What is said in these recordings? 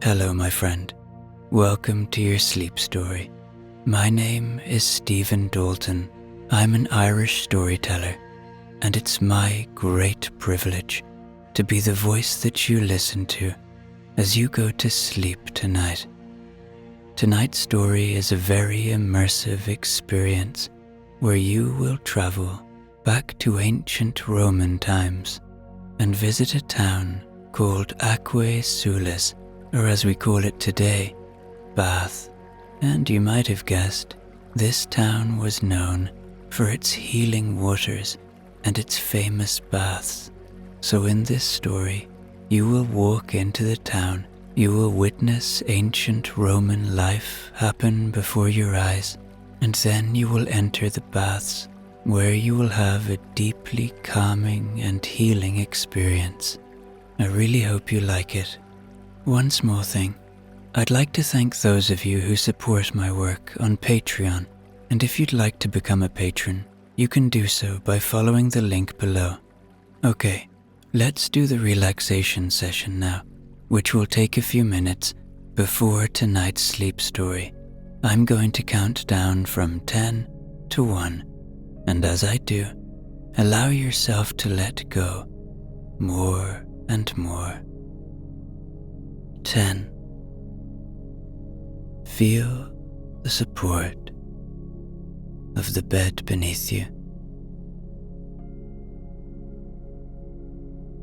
Hello, my friend. Welcome to your sleep story. My name is Stephen Dalton. I'm an Irish storyteller, and it's my great privilege to be the voice that you listen to as you go to sleep tonight. Tonight's story is a very immersive experience where you will travel back to ancient Roman times and visit a town called Aquae Sulis, or as we call it today, Bath. And you might have guessed, this town was known for its healing waters and its famous baths. So in this story, you will walk into the town, you will witness ancient Roman life happen before your eyes, and then you will enter the baths, where you will have a deeply calming and healing experience. I really hope you like it. One small thing. I'd like to thank those of you who support my work on Patreon, and if you'd like to become a patron, you can do so by following the link below. Okay, let's do the relaxation session now, which will take a few minutes before tonight's sleep story. I'm going to count down from 10 to 1, and as I do, allow yourself to let go more and more. 10. Feel the support of the bed beneath you,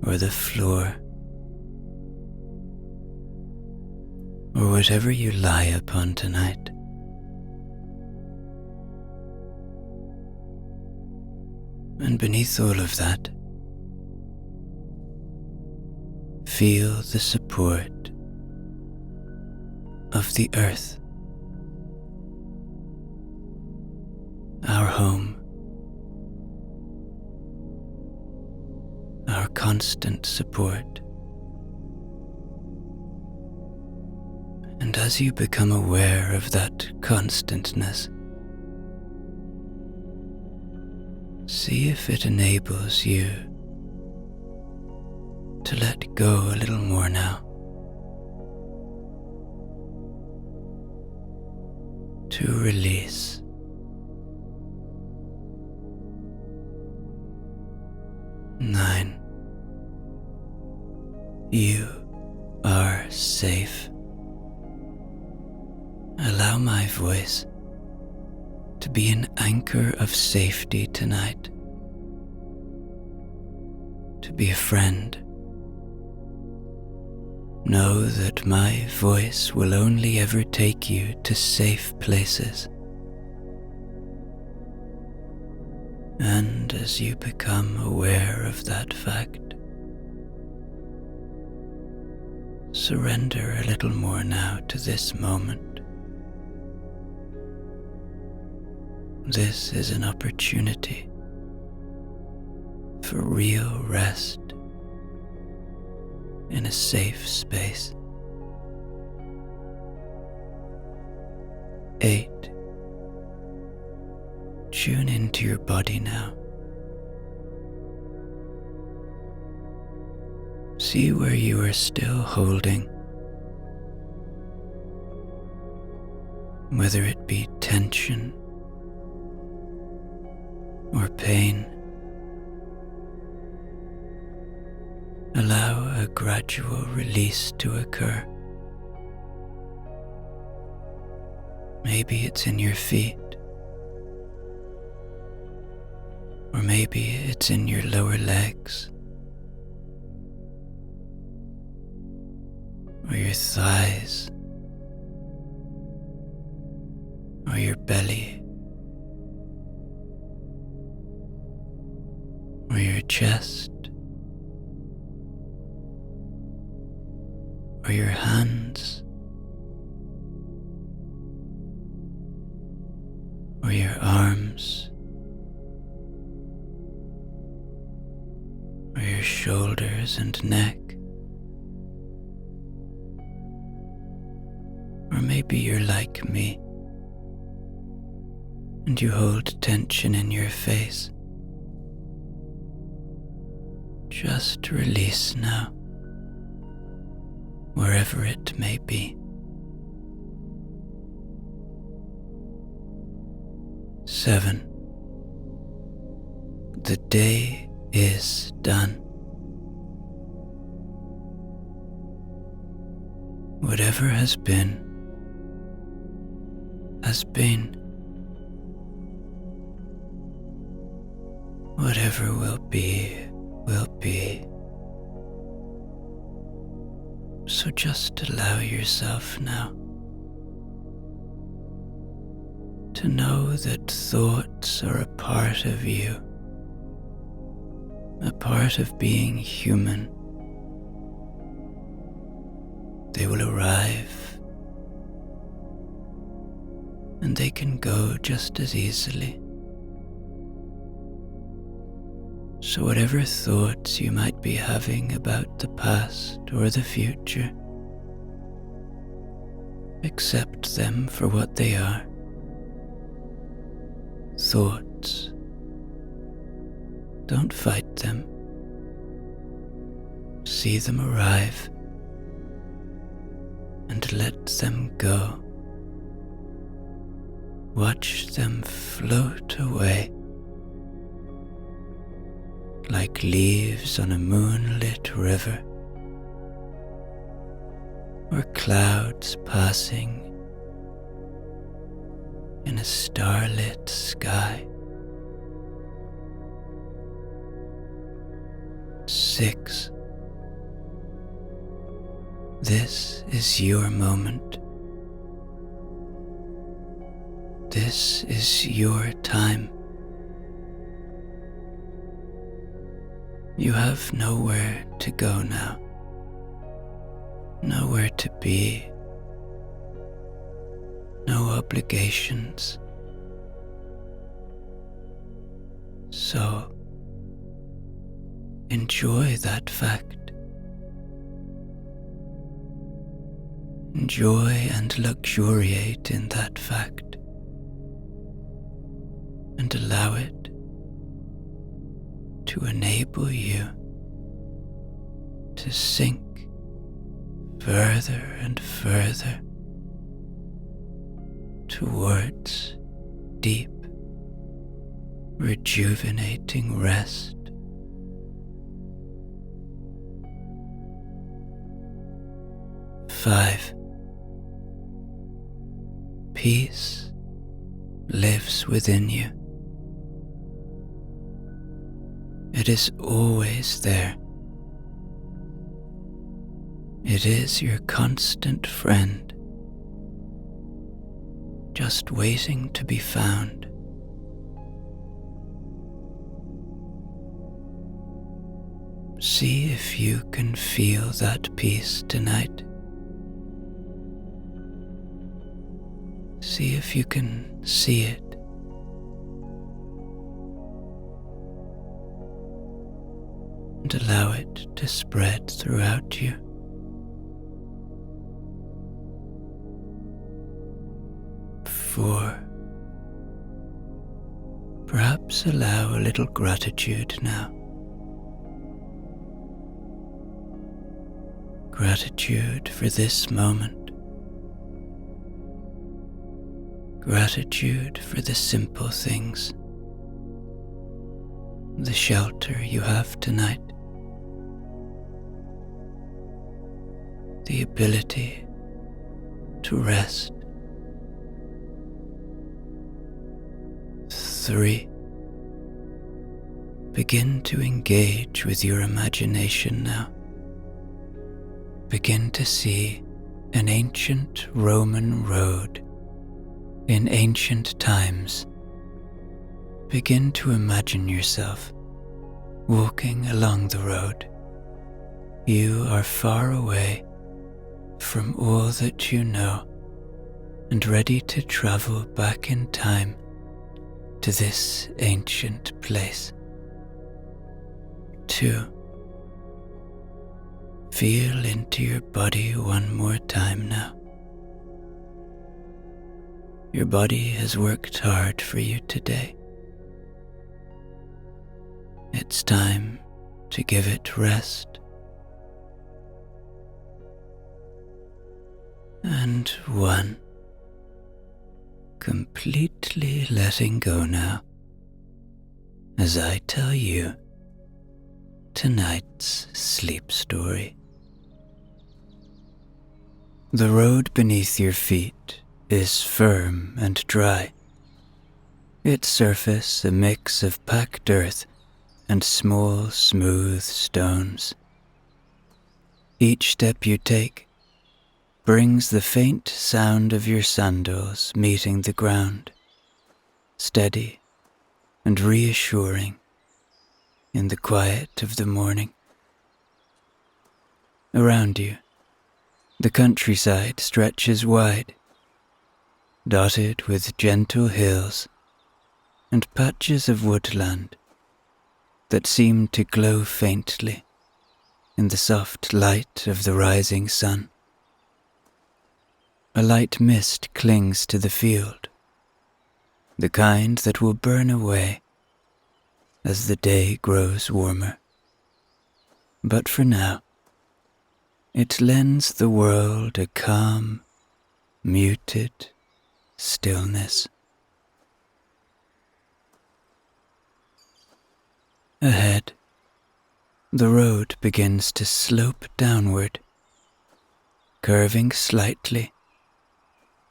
or the floor, or whatever you lie upon tonight. And beneath all of that, feel the support of the earth, our home, our constant support. And as you become aware of that constantness, see if it enables you to let go a little more now, to release. Nine. You are safe. Allow my voice to be an anchor of safety tonight, to be a friend. Know that my voice will only ever take you to safe places. And as you become aware of that fact, surrender a little more now to this moment. This is an opportunity for real rest in a safe space. 8. Tune into your body now. See where you are still holding, whether it be tension or pain. Allow a gradual release to occur. Maybe it's in your feet, or maybe it's in your lower legs, or your thighs, or your belly, or your chest, or your hands, or your arms, or your shoulders and neck. Or maybe you're like me and you hold tension in your face. Just release now. wherever it may be. 7. The day is done. Whatever has been, has been. Whatever will be, will be. So just allow yourself now to know that thoughts are a part of you, a part of being human. They will arrive and they can go just as easily. So whatever thoughts you might be having about the past or the future, accept them for what they are. Thoughts. Don't fight them. See them arrive and let them go. Watch them float away like leaves on a moonlit river, or clouds passing in a starlit sky. 6. This is your moment. This is your time. You have nowhere to go now, nowhere to be, no obligations. So, enjoy that fact. Enjoy and luxuriate in that fact, and allow it to enable you to sink further and further towards deep, rejuvenating rest. 5. Peace lives within you. It is always there. It is your constant friend, just waiting to be found. See if you can feel that peace tonight. See if you can see it. And allow it to spread throughout you. 4. Perhaps allow a little gratitude now. Gratitude for this moment. Gratitude for the simple things. The shelter you have tonight. The ability to rest. 3. Begin to engage with your imagination now. Begin to see an ancient Roman road in ancient times. Begin to imagine yourself walking along the road. You are far away from all that you know and ready to travel back in time to this ancient place. 2. Feel into your body one more time now. Your body has worked hard for you today. It's time to give it rest. and one. Completely letting go now as I tell you tonight's sleep story. The road beneath your feet is firm and dry, its surface a mix of packed earth and small, smooth stones. Each step you take brings the faint sound of your sandals meeting the ground, steady and reassuring in the quiet of the morning. Around you, the countryside stretches wide, dotted with gentle hills and patches of woodland that seem to glow faintly in the soft light of the rising sun. A light mist clings to the field, the kind that will burn away as the day grows warmer. But for now, it lends the world a calm, muted stillness. Ahead, the road begins to slope downward, curving slightly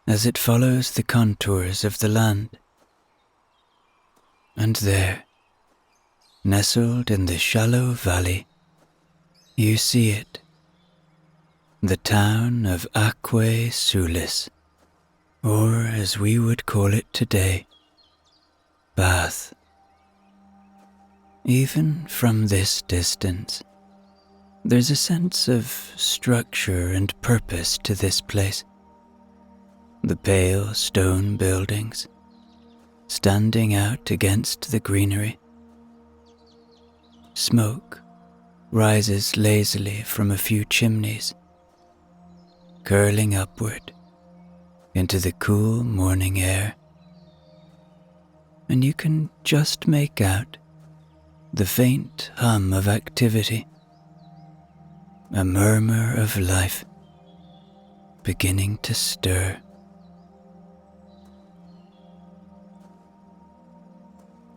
as it follows the contours of the land. And there, nestled in the shallow valley, you see it, the town of Aquae Sulis, or as we would call it today, Bath. Even from this distance, there's a sense of structure and purpose to this place. The pale stone buildings, standing out against the greenery. Smoke rises lazily from a few chimneys, curling upward into the cool morning air, and you can just make out the faint hum of activity, a murmur of life beginning to stir.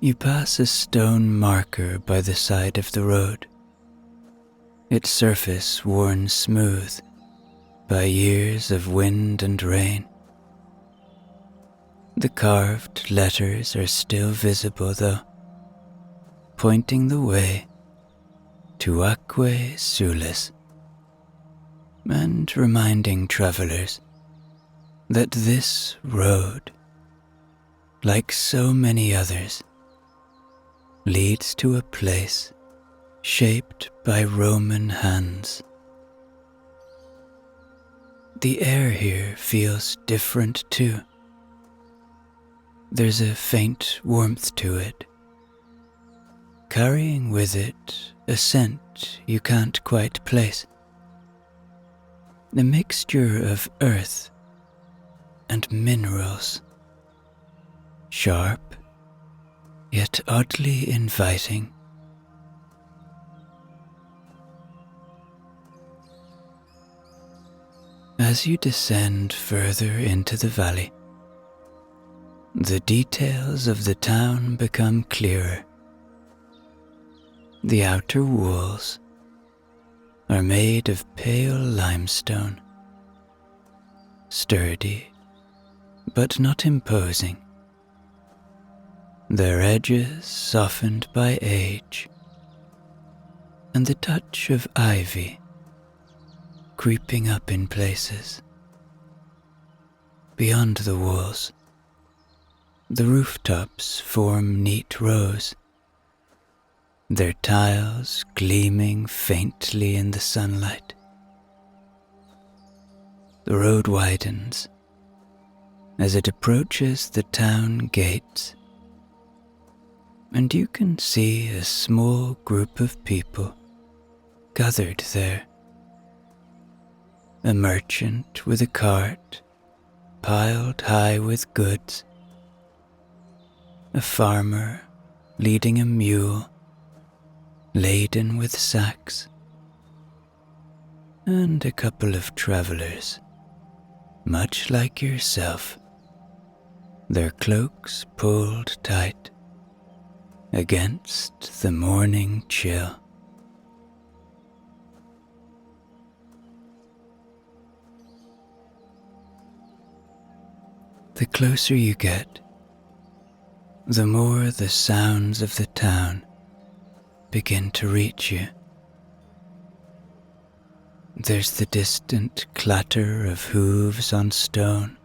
You pass a stone marker by the side of the road, its surface worn smooth by years of wind and rain. The carved letters are still visible though, pointing the way to Aquae Sulis, and reminding travelers that this road, like so many others, leads to a place shaped by Roman hands. The air here feels different too. There's a faint warmth to it, carrying with it a scent you can't quite place. A mixture of earth and minerals, sharp yet oddly inviting. As you descend further into the valley, the details of the town become clearer. The outer walls are made of pale limestone, sturdy but not imposing, their edges softened by age, and the touch of ivy creeping up in places. Beyond the walls, the rooftops form neat rows, their tiles gleaming faintly in the sunlight. The road widens as it approaches the town gates, and you can see a small group of people gathered there. A merchant with a cart piled high with goods, a farmer leading a mule laden with sacks, and a couple of travelers much like yourself, their cloaks pulled tight against the morning chill. The closer you get, the more the sounds of the town begin to reach you. There's the distant clatter of hooves on stone,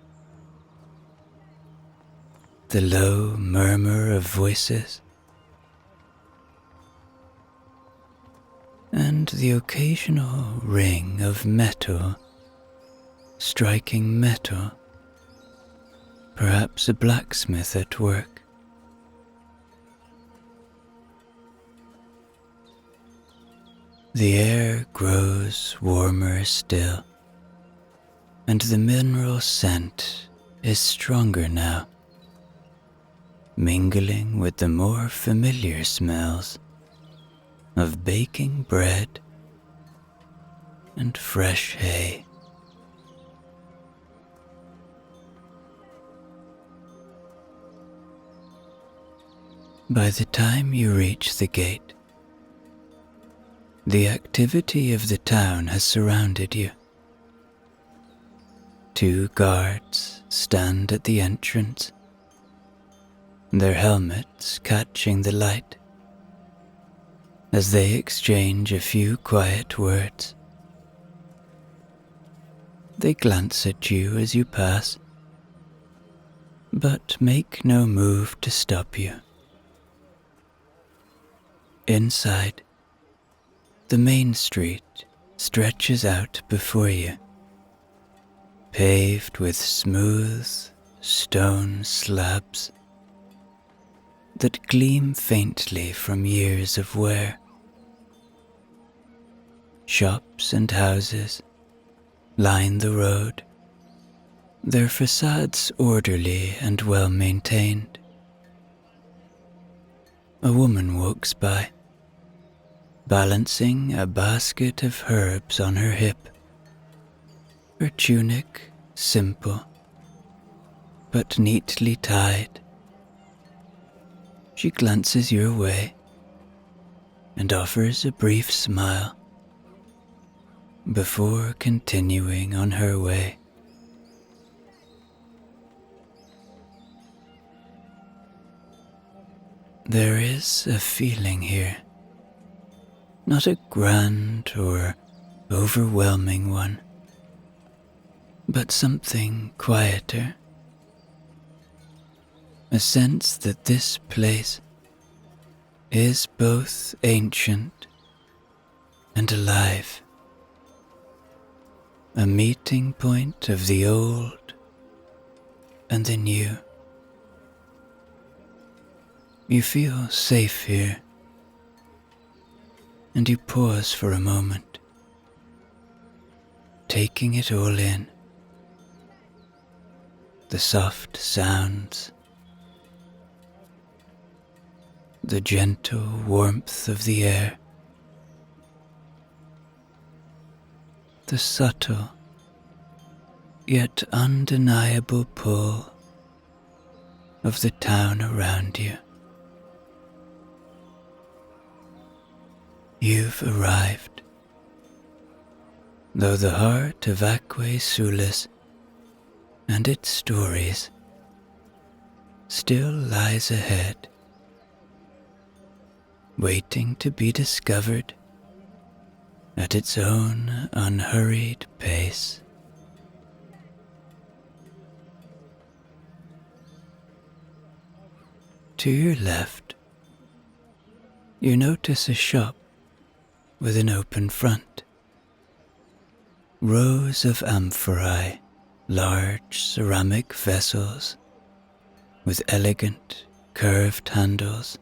the low murmur of voices, and the occasional ring of metal striking metal, perhaps a blacksmith at work. The air grows warmer still, and the mineral scent is stronger now, mingling with the more familiar smells of baking bread and fresh hay. By the time you reach the gate, the activity of the town has surrounded you. 2 guards stand at the entrance, their helmets catching the light as they exchange a few quiet words. They glance at you as you pass, but make no move to stop you. Inside, the main street stretches out before you, paved with smooth stone slabs that gleam faintly from years of wear. Shops and houses line the road, their facades orderly and well maintained. A woman walks by, balancing a basket of herbs on her hip, her tunic simple but neatly tied. She glances your way and offers a brief smile before continuing on her way. There is a feeling here, not a grand or overwhelming one, but something quieter. A sense that this place is both ancient and alive, a meeting point of the old and the new. You feel safe here, and you pause for a moment, taking it all in. The soft sounds, the gentle warmth of the air, the subtle yet undeniable pull of the town around you. You've arrived, though the heart of Aquae Sulis and its stories still lies ahead, waiting to be discovered at its own unhurried pace. To your left, you notice a shop with an open front. Rows of amphorae, large ceramic vessels with elegant curved handles,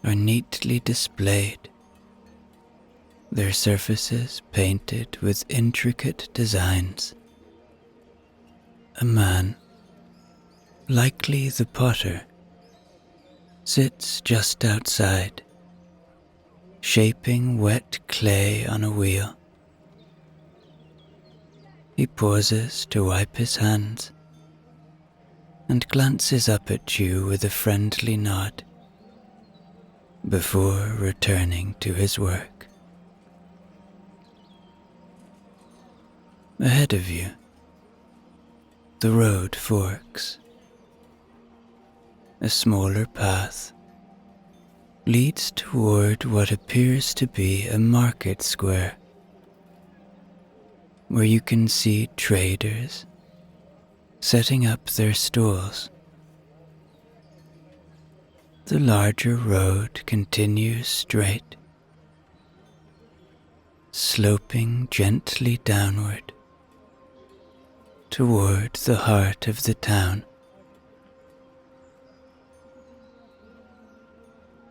are neatly displayed, their surfaces painted with intricate designs. A man, likely the potter, sits just outside, shaping wet clay on a wheel. He pauses to wipe his hands and glances up at you with a friendly nod before returning to his work. Ahead of you, the road forks. A smaller path leads toward what appears to be a market square, where you can see traders setting up their stalls. The larger road continues straight, sloping gently downward toward the heart of the town.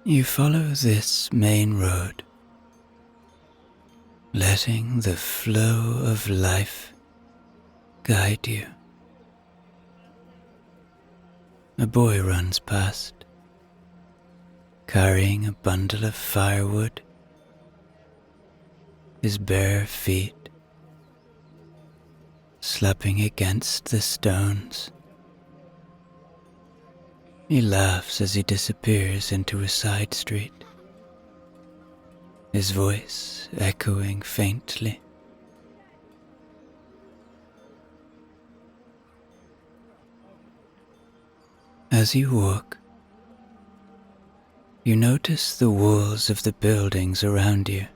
You follow this main road, letting the flow of life guide you. A boy runs past, carrying a bundle of firewood, his bare feet slapping against the stones. He laughs as he disappears into a side street, his voice echoing faintly. As you walk, you notice the walls of the buildings around you.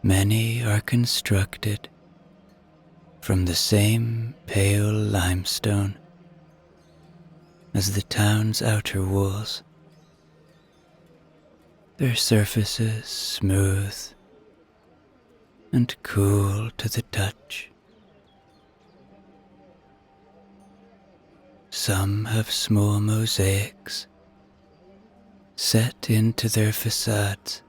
Many are constructed from the same pale limestone as the town's outer walls, their surfaces smooth and cool to the touch. Some have small mosaics set into their facades,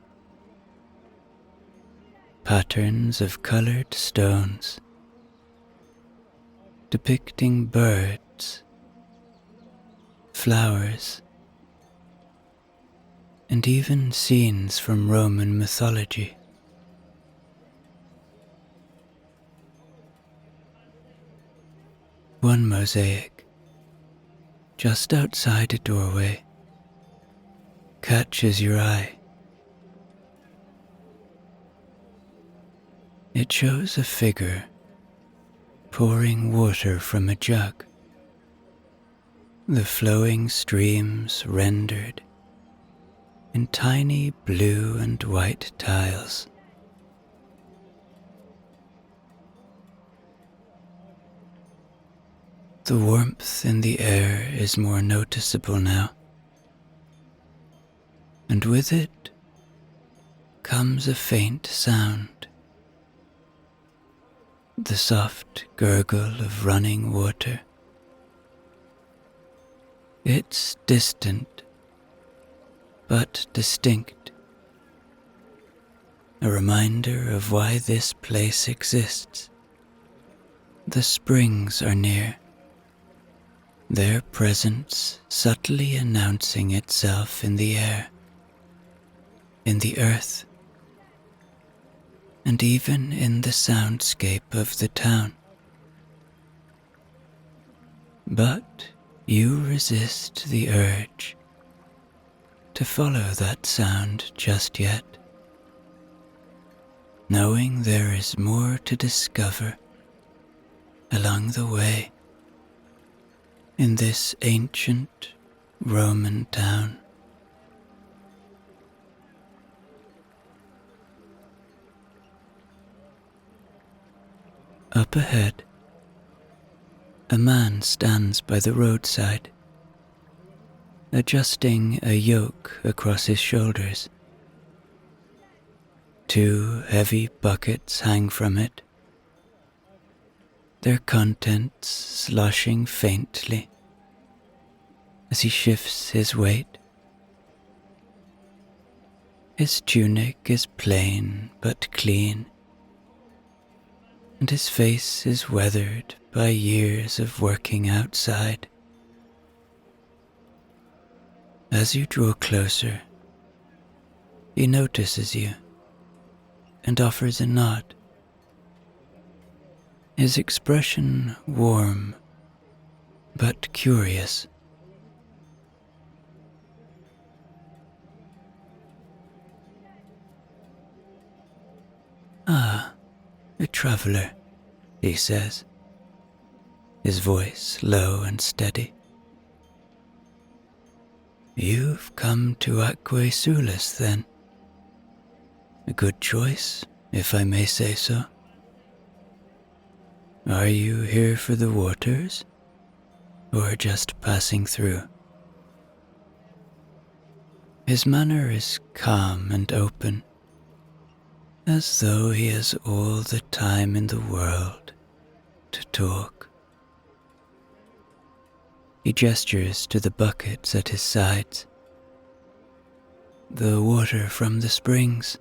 patterns of colored stones depicting birds, flowers, and even scenes from Roman mythology. One mosaic, just outside a doorway, catches your eye. It shows a figure pouring water from a jug, the flowing streams rendered in tiny blue and white tiles. The warmth in the air is more noticeable now, and with it comes a faint sound, the soft gurgle of running water. It's distant, but distinct, a reminder of why this place exists. The springs are near, their presence subtly announcing itself in the air, in the earth, and even in the soundscape of the town. But you resist the urge to follow that sound just yet, knowing there is more to discover along the way in this ancient Roman town. Up ahead, a man stands by the roadside, adjusting a yoke across his shoulders. Two heavy buckets hang from it, their contents sloshing faintly as he shifts his weight. His tunic is plain but clean, and his face is weathered by years of working outside. As you draw closer, he notices you and offers a nod, his expression warm but curious. "Ah, a traveller," he says, his voice low and steady. "You've come to Aquae Sulis, then. A good choice, if I may say so. Are you here for the waters, or just passing through?" His manner is calm and open, as though he has all the time in the world to talk. He gestures to the buckets at his sides. "The water from the springs.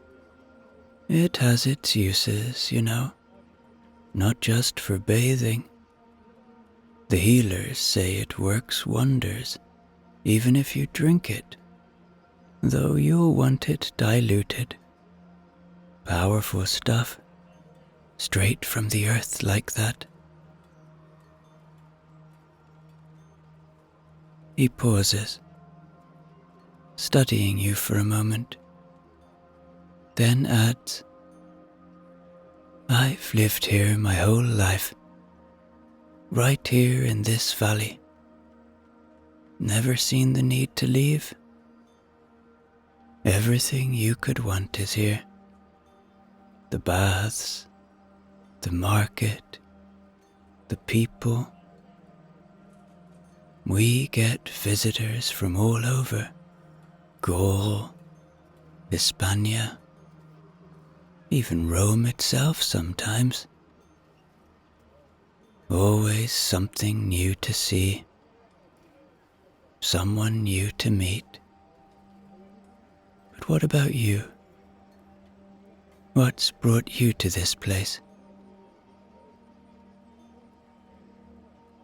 It has its uses, you know, not just for bathing. The healers say it works wonders, even if you drink it, though you'll want it diluted. Powerful stuff, straight from the earth like that." He pauses, studying you for a moment, then adds, "I've lived here my whole life, right here in this valley. Never seen the need to leave. Everything you could want is here. The baths, the market, the people. We get visitors from all over, Gaul, Hispania, even Rome itself sometimes. Always something new to see, someone new to meet. But what about you? What's brought you to this place?"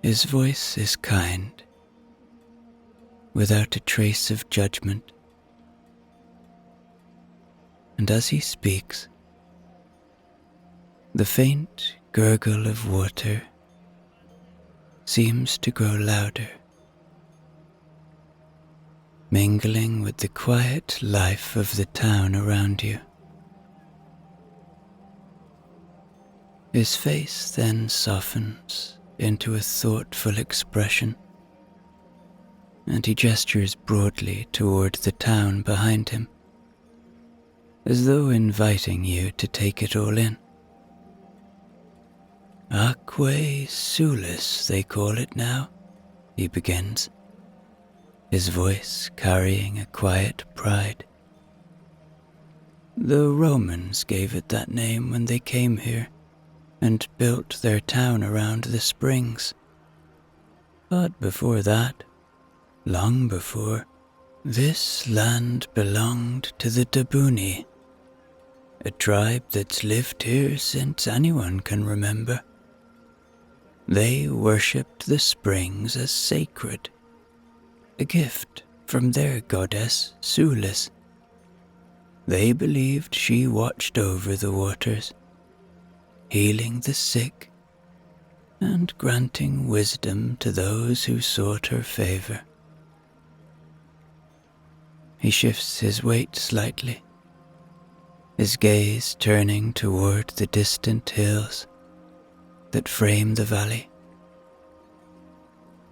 His voice is kind, without a trace of judgment. And as he speaks, the faint gurgle of water seems to grow louder, mingling with the quiet life of the town around you. His face then softens into a thoughtful expression, and he gestures broadly toward the town behind him, as though inviting you to take it all in. "Aquae Sulis, they call it now," he begins, his voice carrying a quiet pride. "The Romans gave it that name when they came here and built their town around the springs. But before that, long before, this land belonged to the Dabuni, a tribe that's lived here since anyone can remember. They worshipped the springs as sacred, a gift from their goddess Sulis. They believed she watched over the waters, healing the sick and granting wisdom to those who sought her favor." He shifts his weight slightly, his gaze turning toward the distant hills that frame the valley.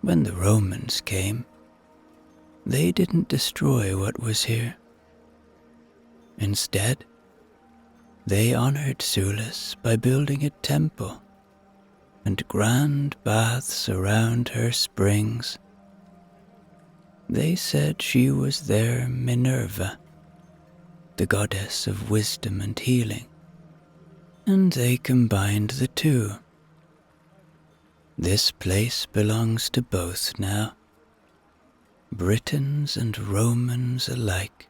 When the Romans came, they didn't destroy what was here. Instead, they honored Sulis by building a temple and grand baths around her springs. They said she was their Minerva, the goddess of wisdom and healing, and they combined the two. This place belongs to both now, Britons and Romans alike.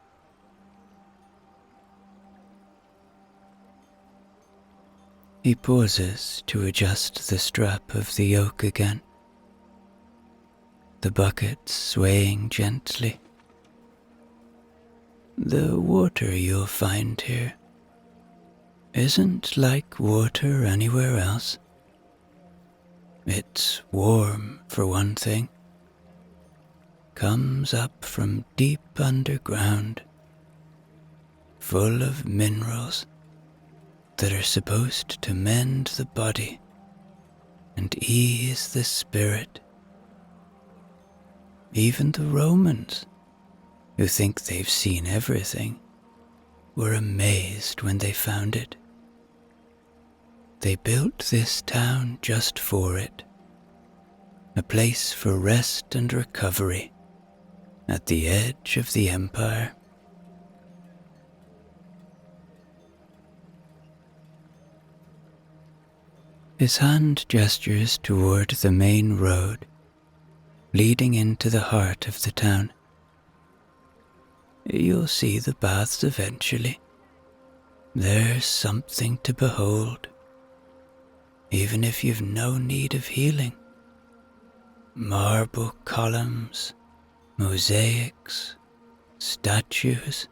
He pauses to adjust the strap of the yoke again, the bucket swaying gently. "The water you'll find here isn't like water anywhere else. It's warm, for one thing. Comes up from deep underground, full of minerals that are supposed to mend the body and ease the spirit. Even the Romans, who think they've seen everything, were amazed when they found it. They built this town just for it, a place for rest and recovery at the edge of the empire. His hand gestures toward the main road leading into the heart of the town. You'll see the baths eventually. There's something to behold, even if you've no need of healing. Marble columns, mosaics, statues.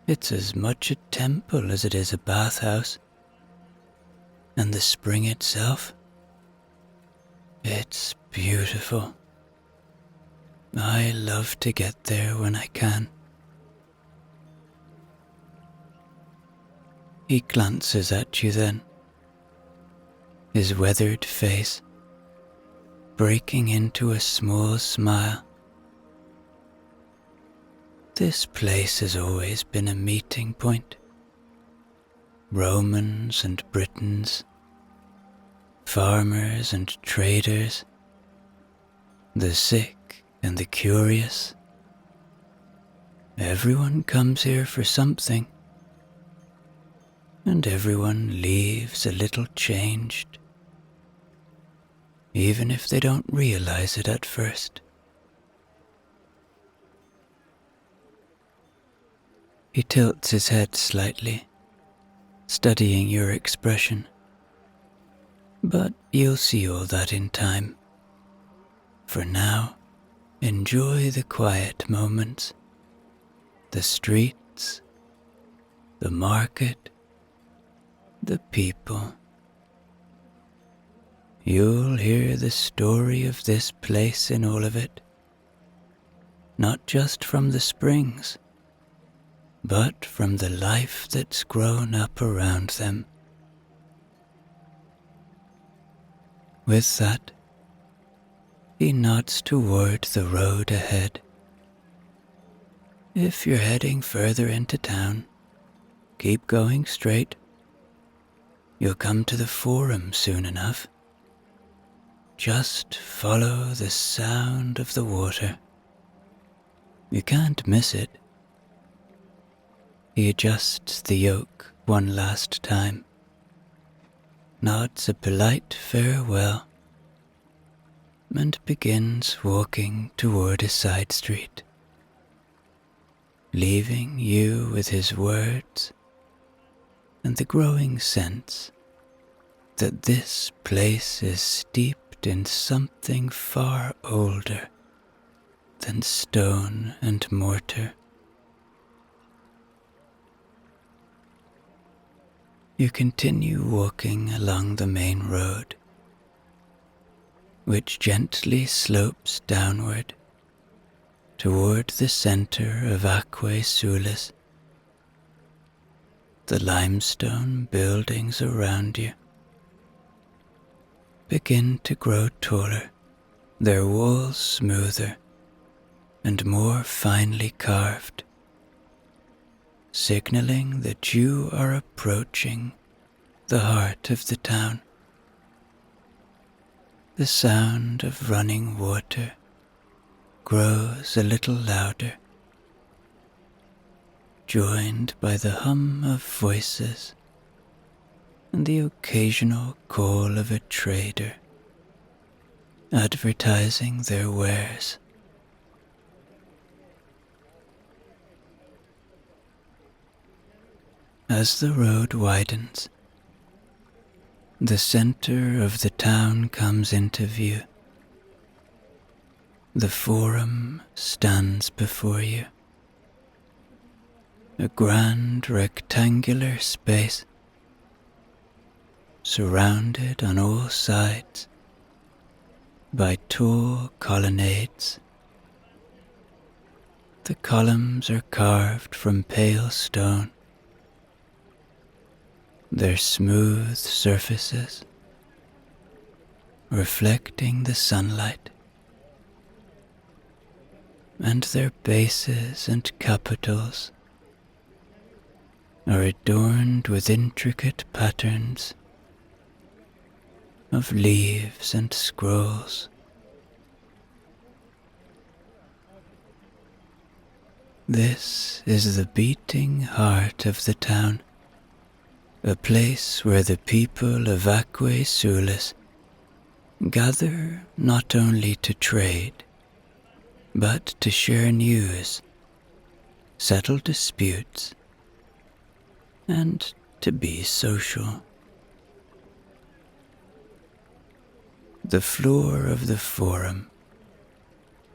It's as much a temple as it is a bathhouse. And the spring itself, it's beautiful. I love to get there when I can. He glances at you then, his weathered face breaking into a small smile. This place has always been a meeting point. Romans and Britons, farmers and traders, the sick and the curious. Everyone comes here for something, and everyone leaves a little changed, even if they don't realize it at first. He tilts his head slightly, studying your expression. But you'll see all that in time. For now, enjoy the quiet moments, the streets, the market, the people. You'll hear the story of this place in all of it, not just from the springs, but from the life that's grown up around them. With that, he nods toward the road ahead. If you're heading further into town, keep going straight. You'll come to the Forum soon enough. Just follow the sound of the water. You can't miss it. He adjusts the yoke one last time, nods a polite farewell, and begins walking toward a side street, leaving you with his words and the growing sense that this place is steeped in something far older than stone and mortar. You continue walking along the main road, which gently slopes downward toward the center of Aquae Sulis. The limestone buildings around you begin to grow taller, their walls smoother and more finely carved, signaling that you are approaching the heart of the town. The sound of running water grows a little louder, joined by the hum of voices and the occasional call of a trader advertising their wares. As the road widens, the center of the town comes into view. The Forum stands before you, a grand rectangular space surrounded on all sides by tall colonnades. The columns are carved from pale stone, their smooth surfaces reflecting the sunlight, and their bases and capitals are adorned with intricate patterns of leaves and scrolls. This is the beating heart of the town, a place where the people of Aquae Sulis gather not only to trade, but to share news, settle disputes, and to be social. The floor of the forum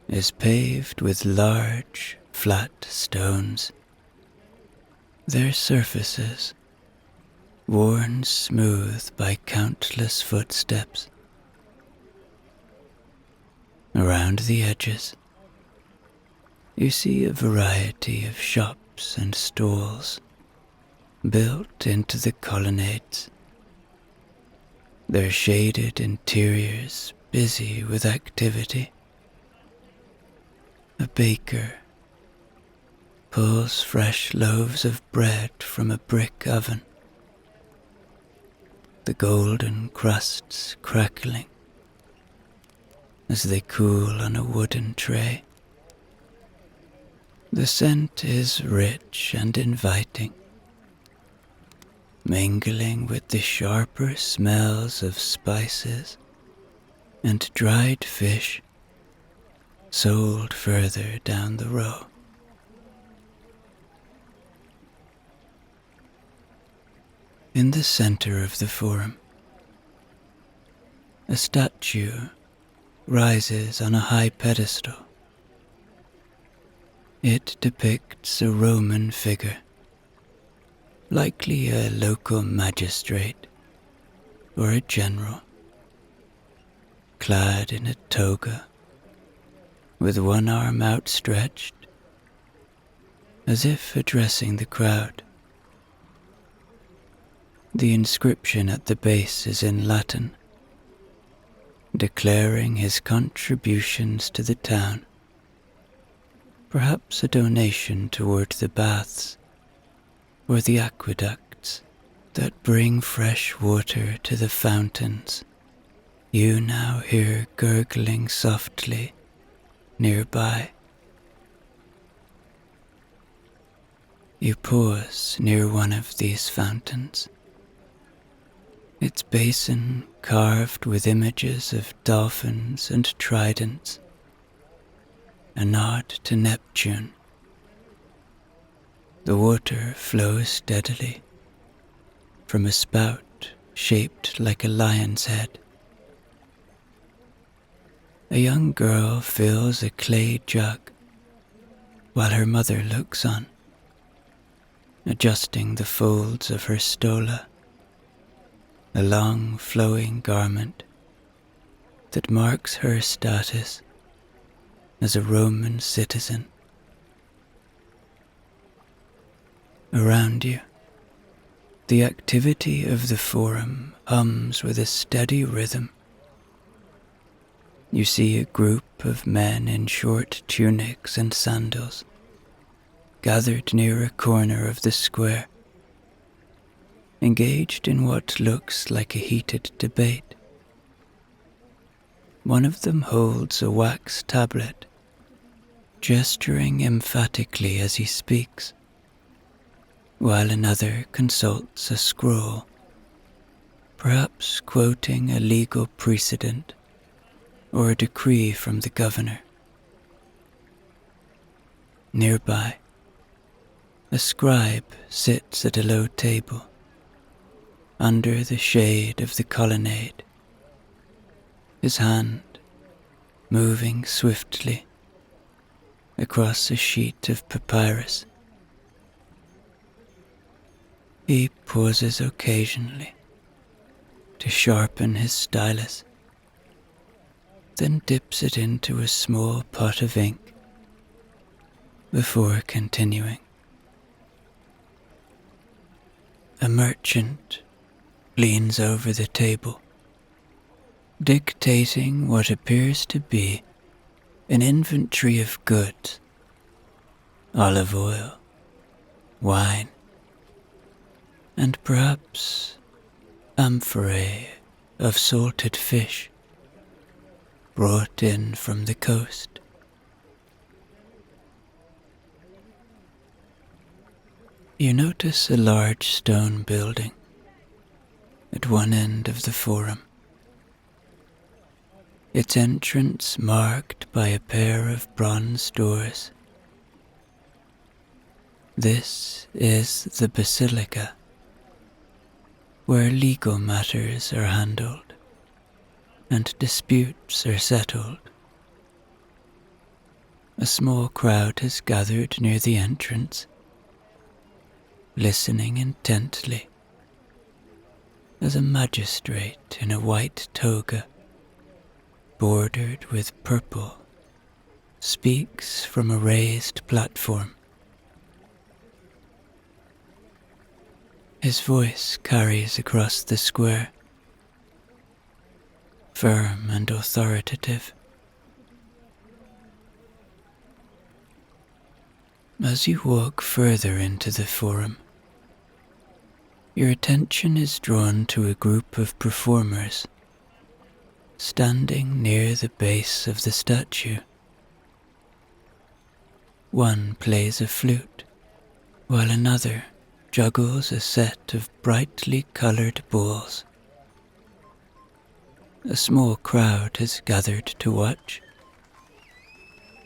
is paved with large, flat stones, their surfaces worn smooth by countless footsteps. Around the edges, you see a variety of shops and stalls built into the colonnades, their shaded interiors busy with activity. A baker pulls fresh loaves of bread from a brick oven, the golden crusts crackling as they cool on a wooden tray. The scent is rich and inviting, mingling with the sharper smells of spices and dried fish sold further down the row. In the center of the forum, a statue rises on a high pedestal. It depicts a Roman figure, likely a local magistrate or a general, clad in a toga, with one arm outstretched, as if addressing the crowd. The inscription at the base is in Latin, declaring his contributions to the town, perhaps a donation toward the baths or the aqueducts that bring fresh water to the fountains you now hear gurgling softly nearby. You pause near one of these fountains, its basin carved with images of dolphins and tridents, a nod to Neptune. The water flows steadily from a spout shaped like a lion's head. A young girl fills a clay jug while her mother looks on, adjusting the folds of her stola, a long flowing garment that marks her status as a Roman citizen. Around you, the activity of the forum hums with a steady rhythm. You see a group of men in short tunics and sandals gathered near a corner of the square, engaged in what looks like a heated debate. One of them holds a wax tablet, gesturing emphatically as he speaks, while another consults a scroll, perhaps quoting a legal precedent or a decree from the governor. Nearby, a scribe sits at a low table, under the shade of the colonnade, his hand moving swiftly across a sheet of papyrus. He pauses occasionally, to sharpen his stylus, then dips it into a small pot of ink before continuing. A merchant leans over the table, dictating what appears to be an inventory of goods: olive oil, wine, and perhaps amphorae of salted fish brought in from the coast. You notice a large stone building at one end of the forum, its entrance marked by a pair of bronze doors. This is the basilica, where legal matters are handled and disputes are settled. A small crowd has gathered near the entrance, listening intently as a magistrate in a white toga bordered with purple speaks from a raised platform. His voice carries across the square, firm and authoritative. As you walk further into the forum, your attention is drawn to a group of performers standing near the base of the statue. One plays a flute, while another juggles a set of brightly coloured balls. A small crowd has gathered to watch,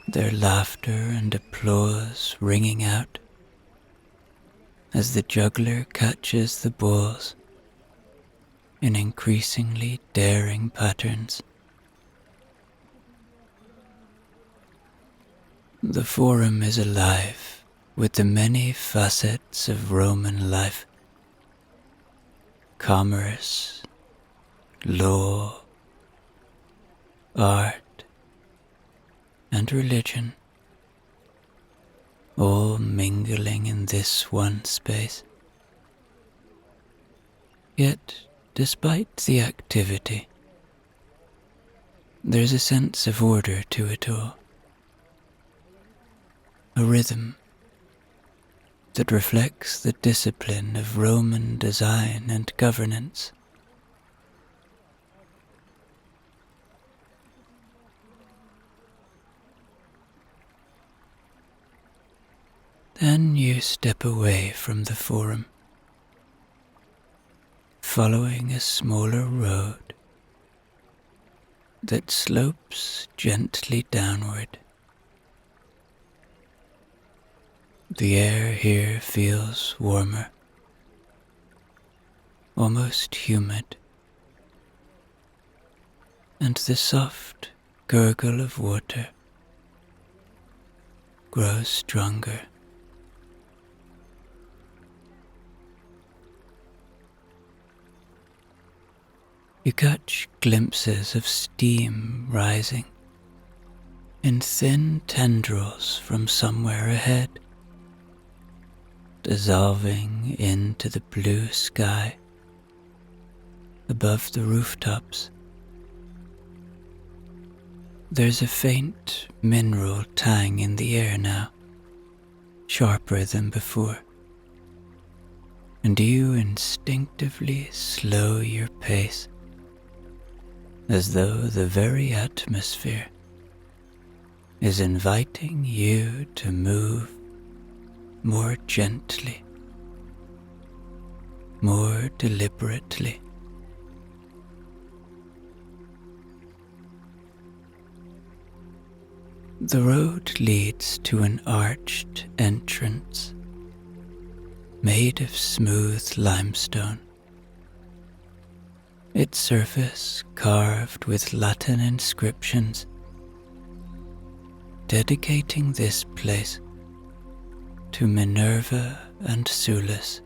their laughter and applause ringing out as the juggler catches the balls in increasingly daring patterns. The forum is alive with the many facets of Roman life: commerce, law, art, and religion, all mingling in this one space. Yet, despite the activity, there's a sense of order to it all, a rhythm that reflects the discipline of Roman design and governance. Then you step away from the forum, following a smaller road that slopes gently downward. The air here feels warmer, almost humid, and the soft gurgle of water grows stronger. You catch glimpses of steam rising in thin tendrils from somewhere ahead, dissolving into the blue sky above the rooftops. There's a faint mineral tang in the air now, sharper than before, and you instinctively slow your pace, as though the very atmosphere is inviting you to move more gently, more deliberately. The road leads to an arched entrance made of smooth limestone, its surface carved with Latin inscriptions, dedicating this place to Minerva and Sulis,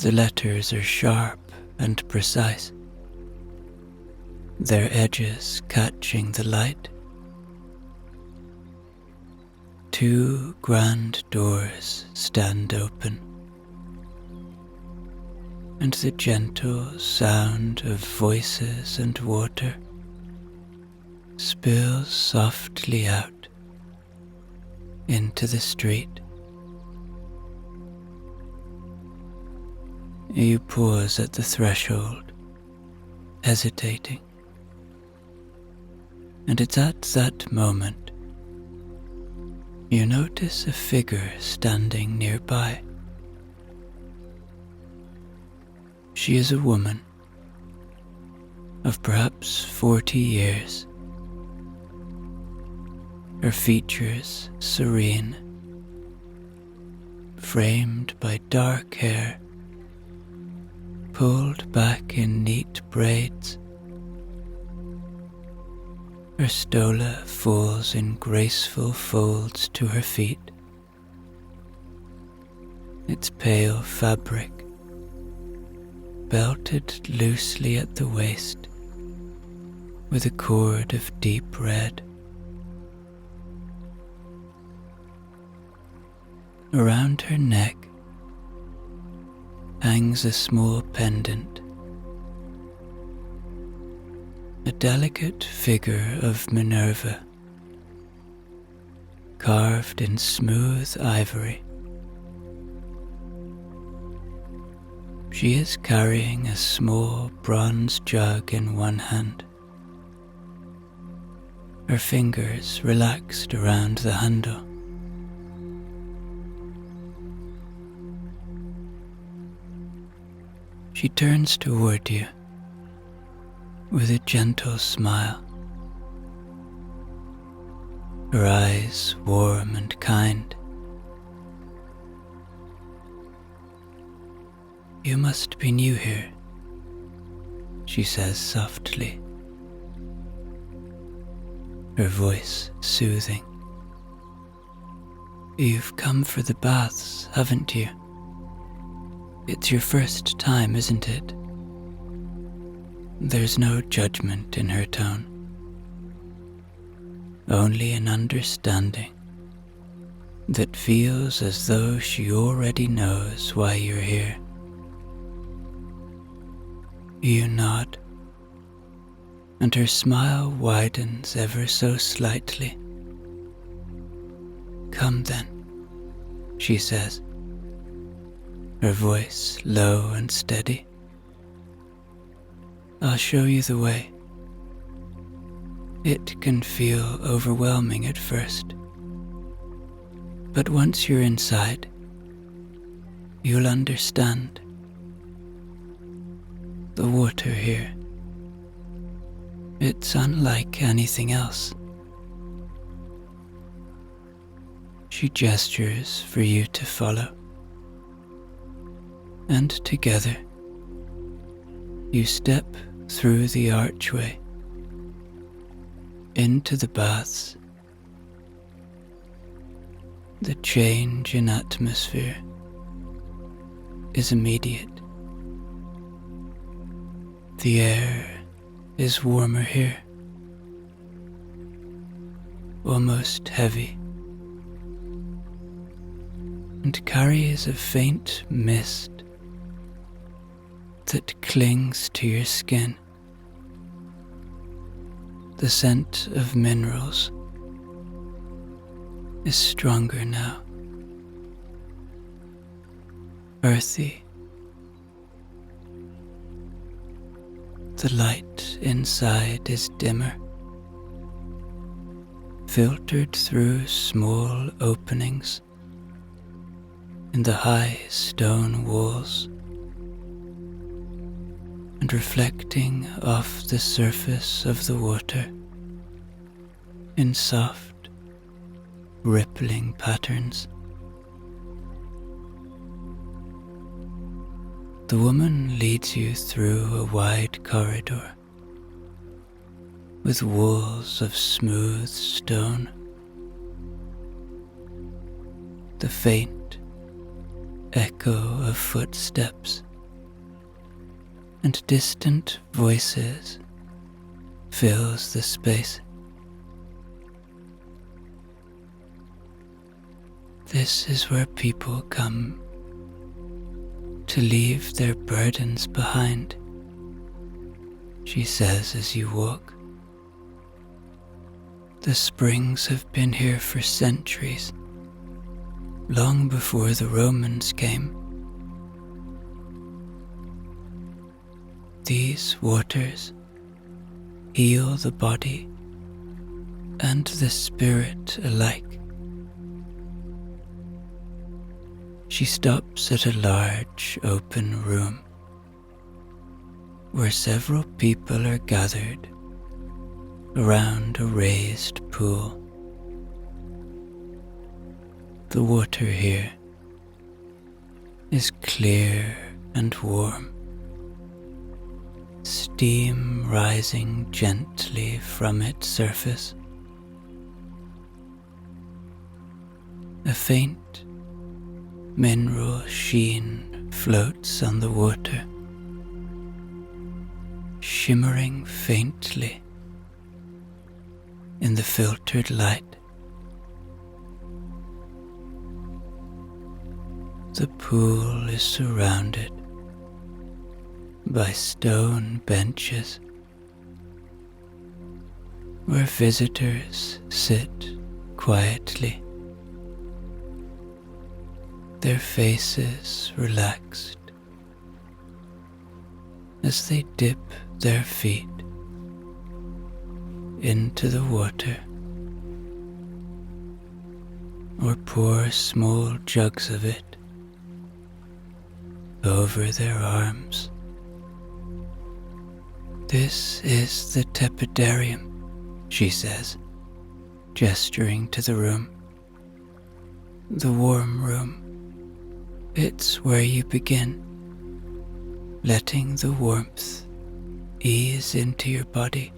The letters are sharp and precise, their edges catching the light. Two grand doors stand open, and the gentle sound of voices and water spills softly out into the street. You pause at the threshold, hesitating, and it's at that moment you notice a figure standing nearby. She is a woman of perhaps 40 years, her features serene, framed by dark hair pulled back in neat braids. Her stola falls in graceful folds to her feet, its pale fabric belted loosely at the waist with a cord of deep red. Around her neck hangs a small pendant, a delicate figure of Minerva, carved in smooth ivory. She is carrying a small bronze jug in one hand, her fingers relaxed around the handle. She turns toward you with a gentle smile, her eyes warm and kind. "You must be new here," she says softly, her voice soothing. "You've come for the baths, haven't you? It's your first time, isn't it?" There's no judgment in her tone, only an understanding that feels as though she already knows why you're here. You nod, and her smile widens ever so slightly. "Come then," she says, her voice low and steady. "I'll show you the way. It can feel overwhelming at first, but once you're inside, you'll understand. The water here, it's unlike anything else." She gestures for you to follow, and together you step through the archway into the baths. The change in atmosphere is immediate. The air is warmer here, almost heavy, and carries a faint mist that clings to your skin. The scent of minerals is stronger now, earthy. The light inside is dimmer, filtered through small openings in the high stone walls and reflecting off the surface of the water in soft, rippling patterns. The woman leads you through a wide corridor with walls of smooth stone. The faint echo of footsteps and distant voices fills the space. This is where people come to leave their burdens behind, she says as you walk. The springs have been here for centuries, long before the Romans came. These waters heal the body and the spirit alike. She stops at a large open room where several people are gathered around a raised pool. The water here is clear and warm, steam rising gently from its surface. A faint mineral sheen floats on the water, shimmering faintly in the filtered light. The pool is surrounded by stone benches where visitors sit quietly, their faces relaxed as they dip their feet into the water or pour small jugs of it over their arms. This is the tepidarium, she says, gesturing to the room. The warm room. It's where you begin, letting the warmth ease into your body,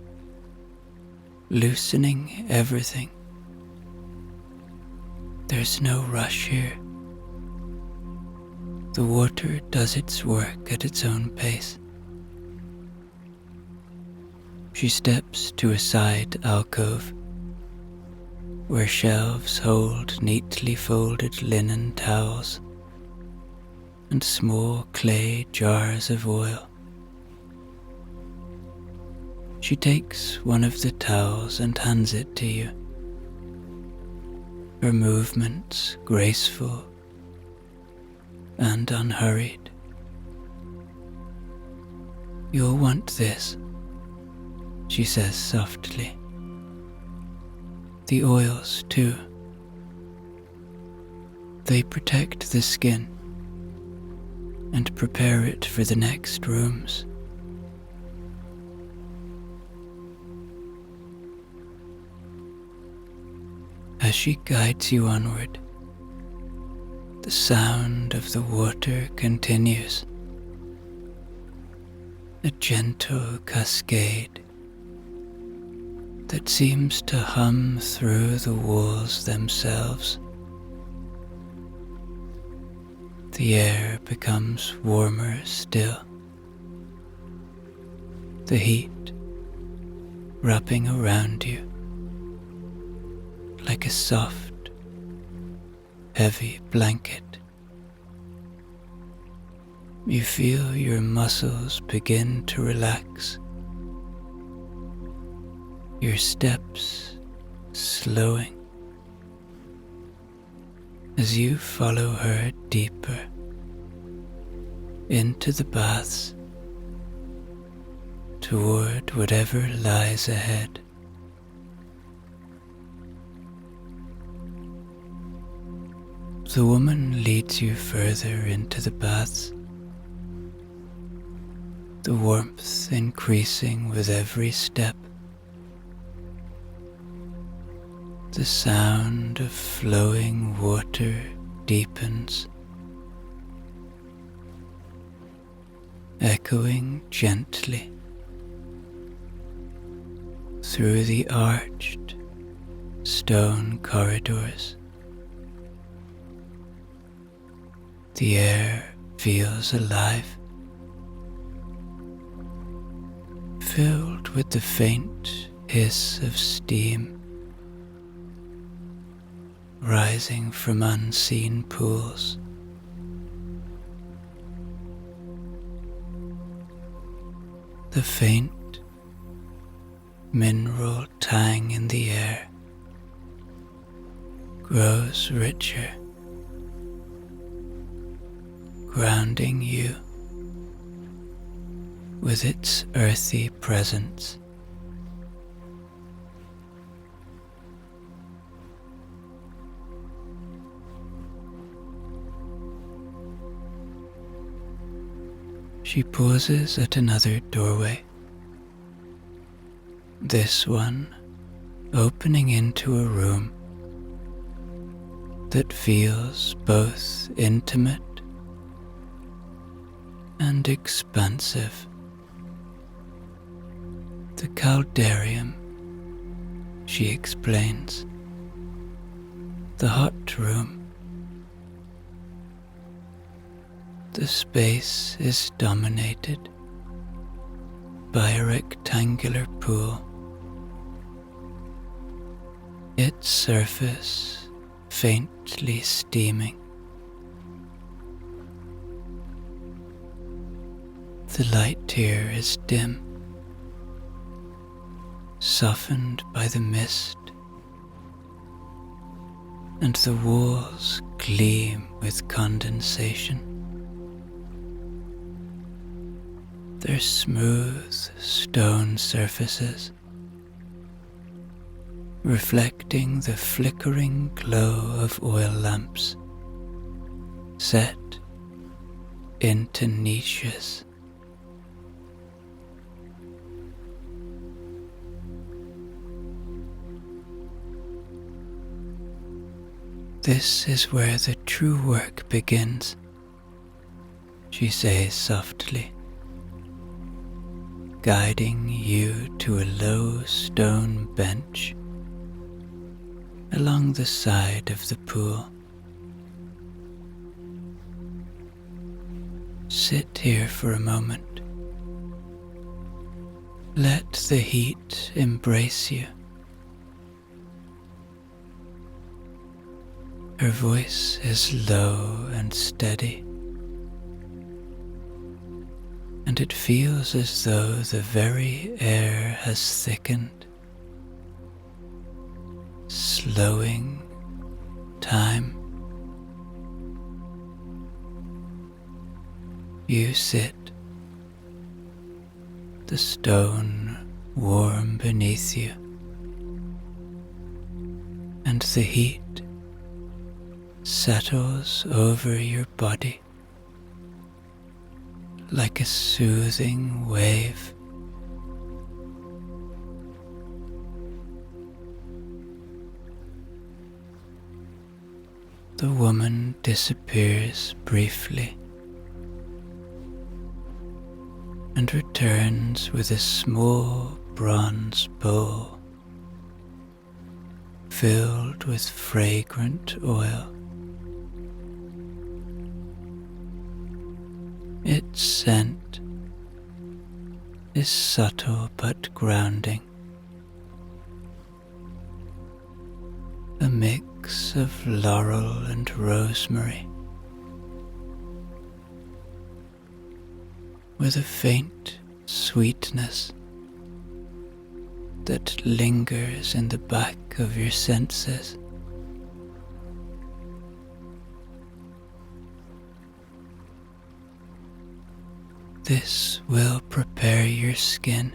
loosening everything. There's no rush here. The water does its work at its own pace. She steps to a side alcove where shelves hold neatly folded linen towels and small clay jars of oil. She takes one of the towels and hands it to you, her movements graceful and unhurried. You'll want this, she says softly. The oils, too. They protect the skin and prepare it for the next rooms. As she guides you onward, the sound of the water continues, a gentle cascade that seems to hum through the walls themselves. The air becomes warmer still, the heat wrapping around you like a soft, heavy blanket. You feel your muscles begin to relax, your steps slowing as you follow her deeper into the baths toward whatever lies ahead. The woman leads you further into the baths, the warmth increasing with every step. The sound of flowing water deepens, echoing gently through the arched stone corridors. The air feels alive, filled with the faint hiss of steam rising from unseen pools. The faint mineral tang in the air grows richer, grounding you with its earthy presence. She pauses at another doorway, this one opening into a room that feels both intimate and expansive. The caldarium, she explains, the hot room. The space is dominated by a rectangular pool, its surface faintly steaming. The light here is dim, softened by the mist, and the walls gleam with condensation. Their smooth stone surfaces reflecting the flickering glow of oil lamps set into niches. This is where the true work begins, she says softly, guiding you to a low stone bench along the side of the pool. Sit here for a moment. Let the heat embrace you. Her voice is low and steady, and it feels as though the very air has thickened, slowing time. You sit, the stone warm beneath you, and the heat settles over your body like a soothing wave. The woman disappears briefly and returns with a small bronze bowl filled with fragrant oil. Its scent is subtle but grounding, a mix of laurel and rosemary, with a faint sweetness that lingers in the back of your senses. This will prepare your skin,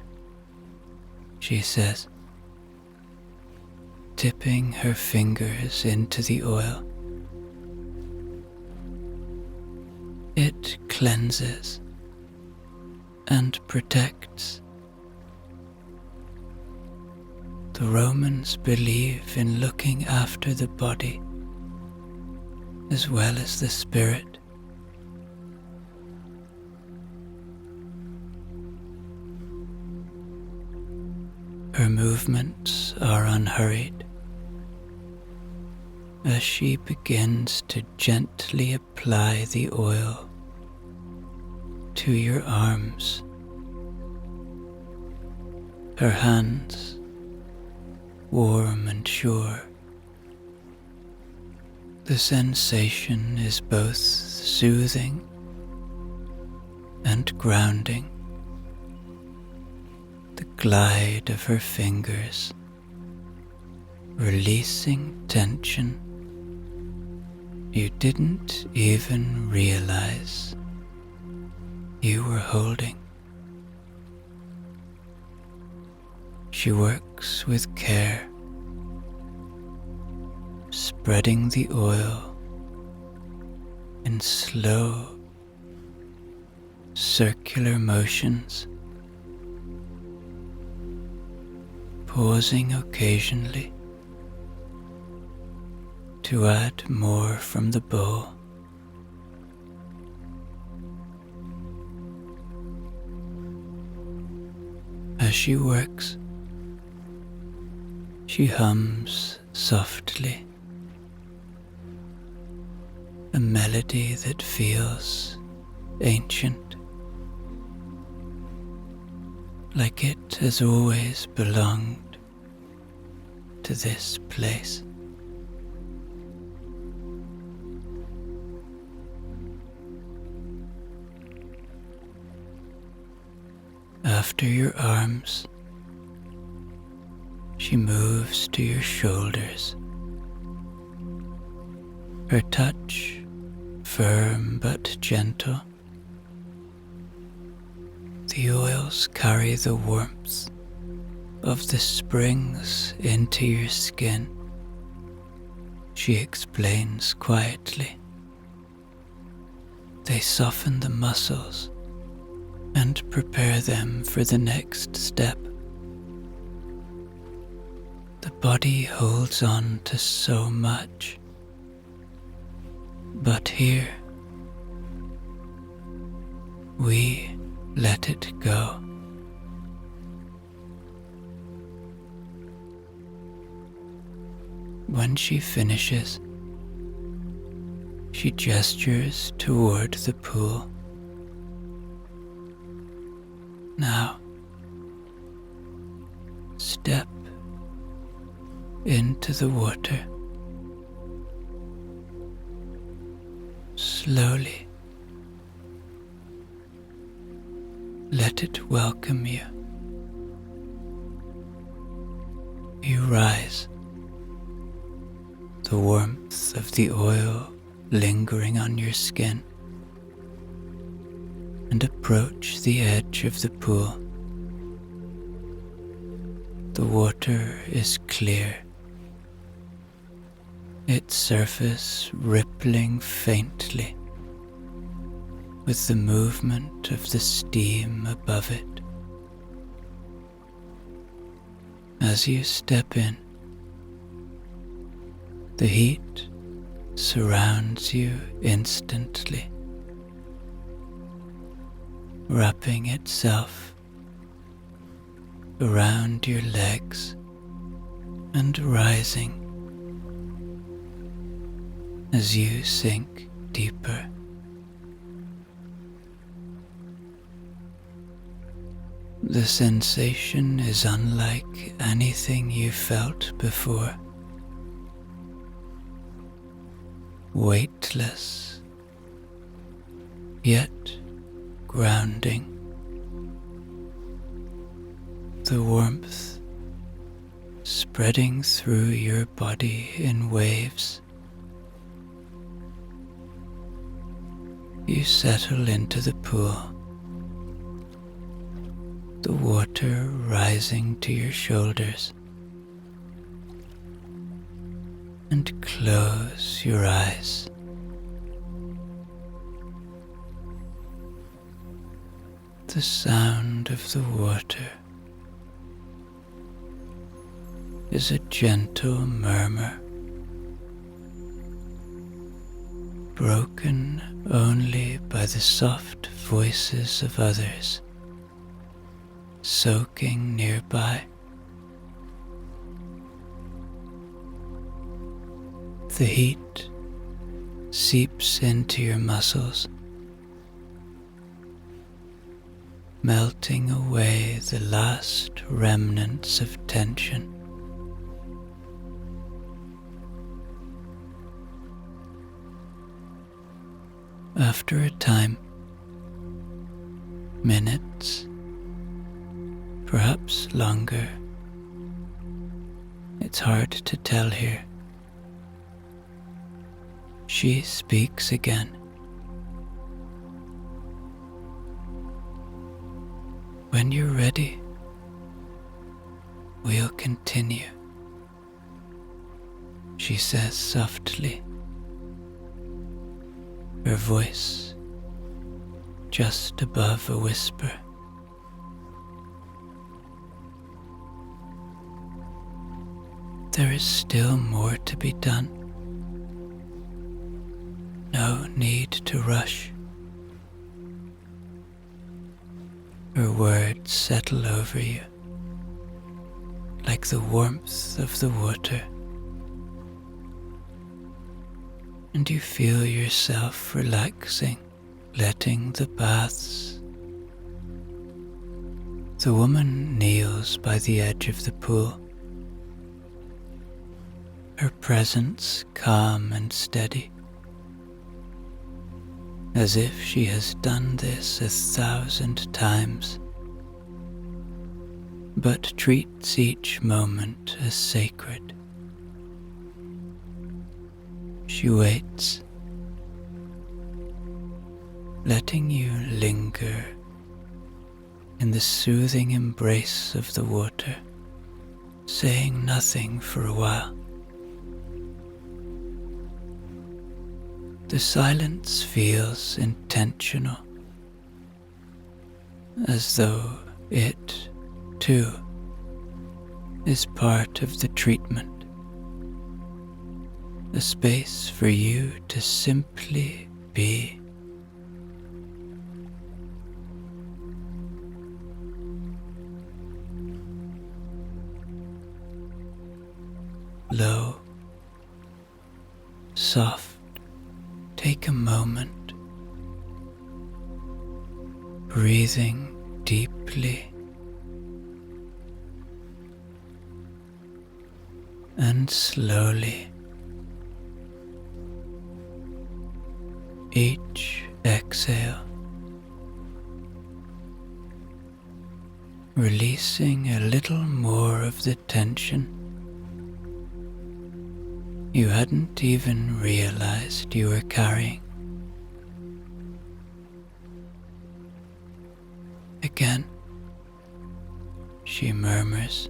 she says, dipping her fingers into the oil. It cleanses and protects. The Romans believe in looking after the body as well as the spirit. Her movements are unhurried as she begins to gently apply the oil to your arms, her hands warm and sure. The sensation is both soothing and grounding. The glide of her fingers, releasing tension you didn't even realize you were holding. She works with care, spreading the oil in slow, circular motions, pausing occasionally to add more from the bowl. As she works, she hums softly, a melody that feels ancient, like it has always belonged to this place. After your arms, she moves to your shoulders, her touch firm but gentle. The oils carry the warmth of the springs into your skin, she explains quietly. They soften the muscles and prepare them for the next step. The body holds on to so much, but here we let it go. When she finishes, she gestures toward the pool. Now, step into the water. Slowly, let it welcome you. You rise, the warmth of the oil lingering on your skin, and approach the edge of the pool. The water is clear, its surface rippling faintly with the movement of the steam above it. As you step in, the heat surrounds you instantly, wrapping itself around your legs and rising as you sink deeper. The sensation is unlike anything you felt before. Weightless, yet grounding. The warmth spreading through your body in waves. You settle into the pool, the water rising to your shoulders, and close your eyes. The sound of the water is a gentle murmur, broken only by the soft voices of others soaking nearby. The heat seeps into your muscles, melting away the last remnants of tension. After a time, minutes, perhaps longer, it's hard to tell here, she speaks again. When you're ready, we'll continue, she says softly, her voice just above a whisper. There is still more to be done. No need to rush. Her words settle over you like the warmth of the water, and you feel yourself relaxing, letting the baths. The woman kneels by the edge of the pool, her presence calm and steady, as if she has done this 1,000 times, but treats each moment as sacred. She waits, letting you linger in the soothing embrace of the water, saying nothing for a while. The silence feels intentional, as though it, too, is part of the treatment, a space for you to simply be. Low, soft. Take a moment, breathing deeply and slowly. Each exhale, releasing a little more of the tension you hadn't even realized you were carrying. Again, she murmurs,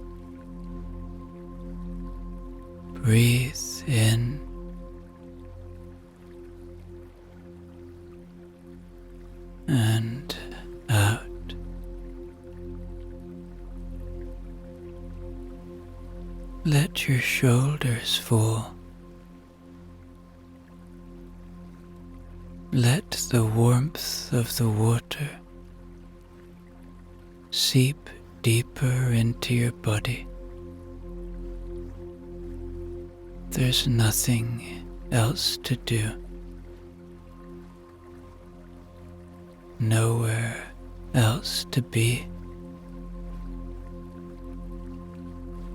breathe in and out. Let your shoulders fall. Let the warmth of the water seep deeper into your body. There's nothing else to do. Nowhere else to be.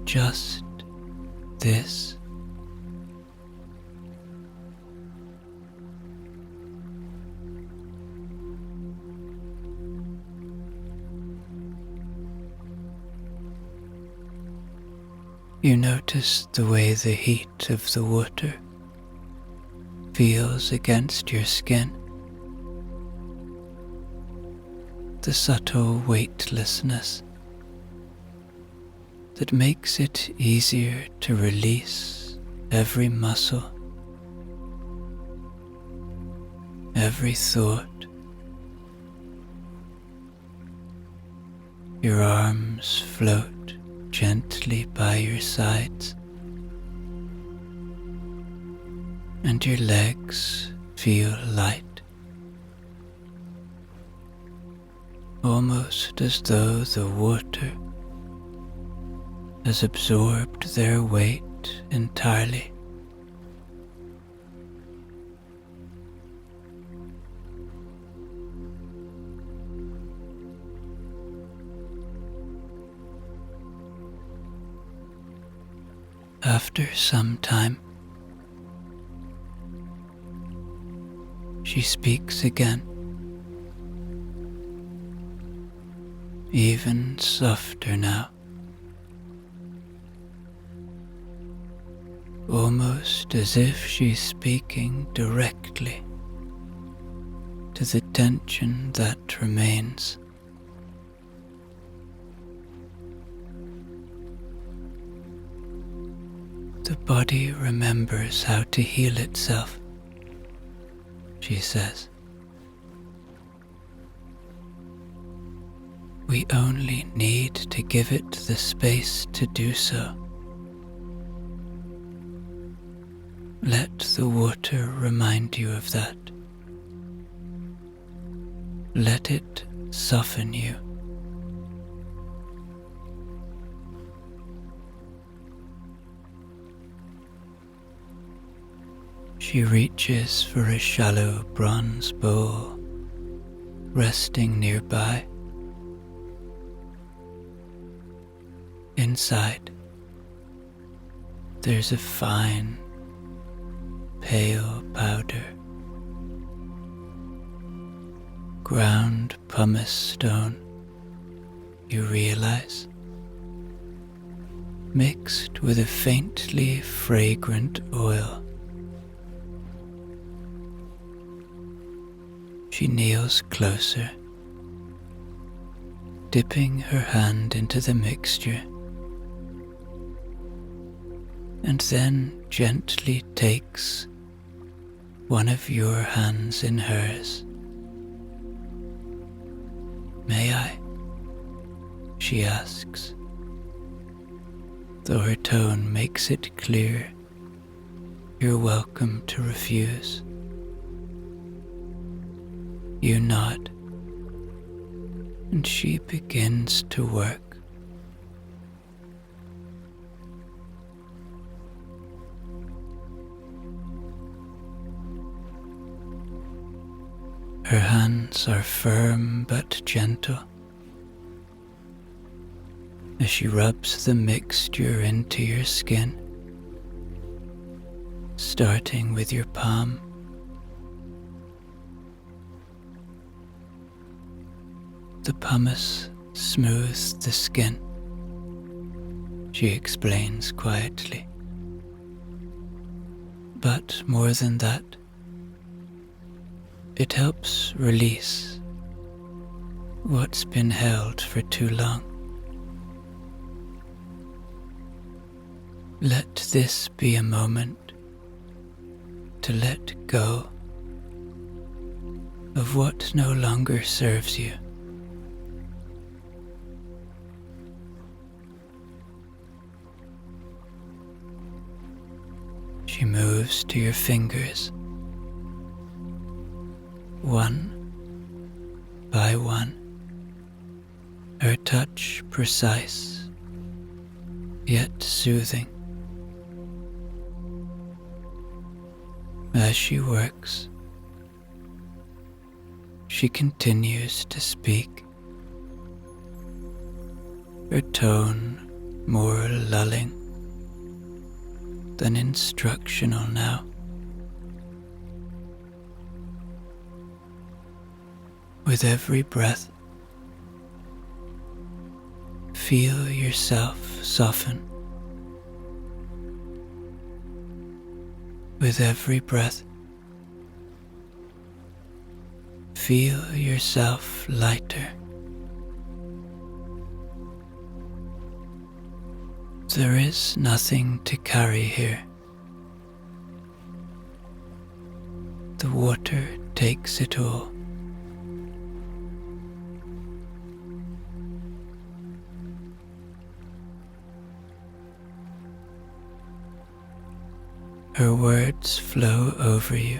Just this. You notice the way the heat of the water feels against your skin, the subtle weightlessness that makes it easier to release every muscle, every thought. Your arms float gently by your sides, and your legs feel light, almost as though the water has absorbed their weight entirely. After some time, she speaks again, even softer now, almost as if she's speaking directly to the tension that remains. The body remembers how to heal itself, she says. We only need to give it the space to do so. Let the water remind you of that. Let it soften you. She reaches for a shallow bronze bowl resting nearby. Inside, there's a fine, pale powder, ground pumice stone, you realize, mixed with a faintly fragrant oil. She kneels closer, dipping her hand into the mixture, and then gently takes one of your hands in hers. May I? She asks, though her tone makes it clear you're welcome to refuse. You nod, and she begins to work. Her hands are firm but gentle as she rubs the mixture into your skin, starting with your palm. The pumice smooths the skin, she explains quietly. But more than that, it helps release what's been held for too long. Let this be a moment to let go of what no longer serves you. She moves to your fingers, one by one, her touch precise yet soothing. As she works, she continues to speak, her tone more lulling than instructional now. With every breath, feel yourself soften. With every breath, feel yourself lighter. There is nothing to carry here. The water takes it all. Her words flow over you,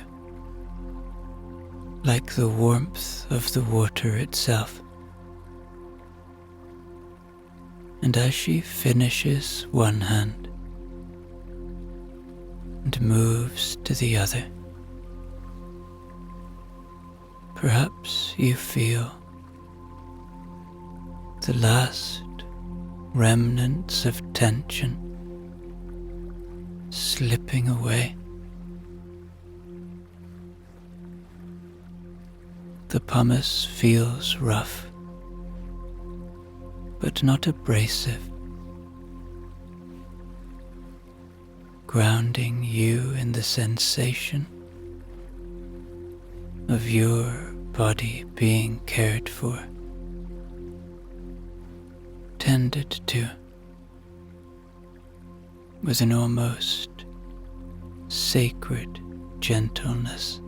like the warmth of the water itself. And as she finishes one hand and moves to the other, perhaps you feel the last remnants of tension slipping away. The pumice feels rough, but not abrasive, grounding you in the sensation of your body being cared for, tended to, with an almost sacred gentleness.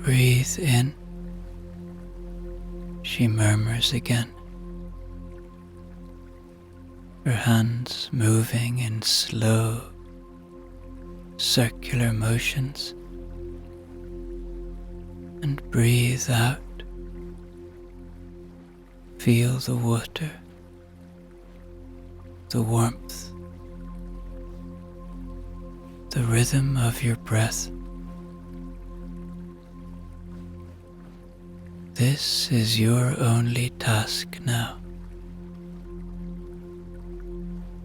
Breathe in, she murmurs again, her hands moving in slow, circular motions. And breathe out. Feel the water, the warmth, the rhythm of your breath. This is your only task now,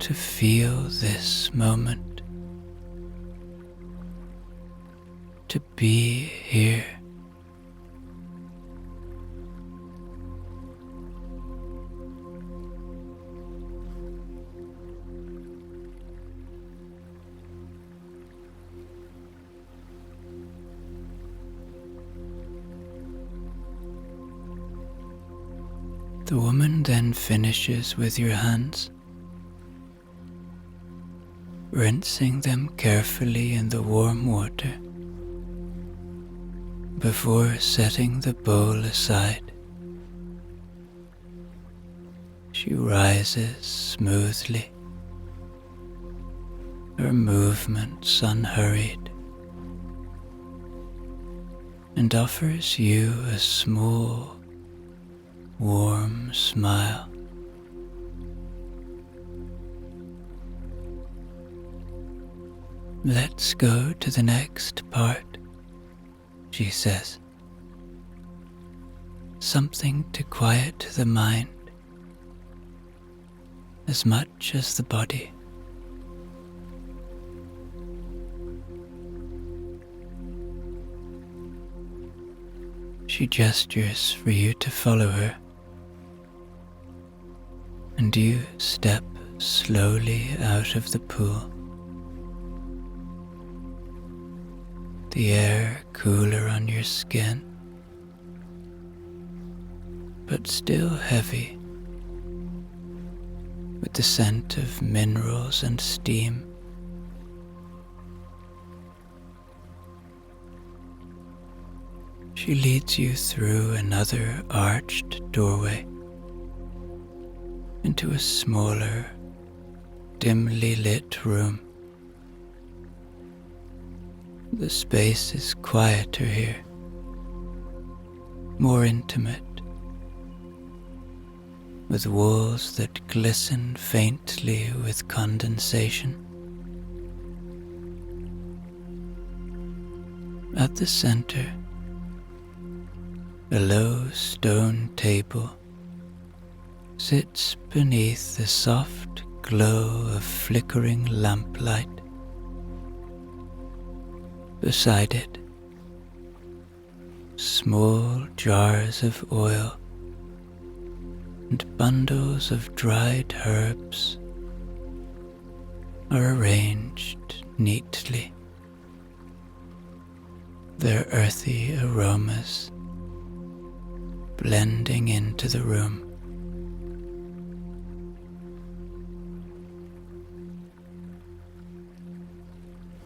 to feel this moment, to be here. The woman then finishes with your hands, rinsing them carefully in the warm water before setting the bowl aside. She rises smoothly, her movements unhurried, and offers you a small, warm smile. Let's go to the next part, she says. Something to quiet the mind as much as the body. She gestures for you to follow her, and you step slowly out of the pool. The air cooler on your skin, but still heavy, with the scent of minerals and steam. She leads you through another arched doorway into a smaller, dimly lit room. The space is quieter here, more intimate, with walls that glisten faintly with condensation. At the center, a low stone table sits beneath the soft glow of flickering lamplight. Beside it, small jars of oil and bundles of dried herbs are arranged neatly, their earthy aromas blending into the room.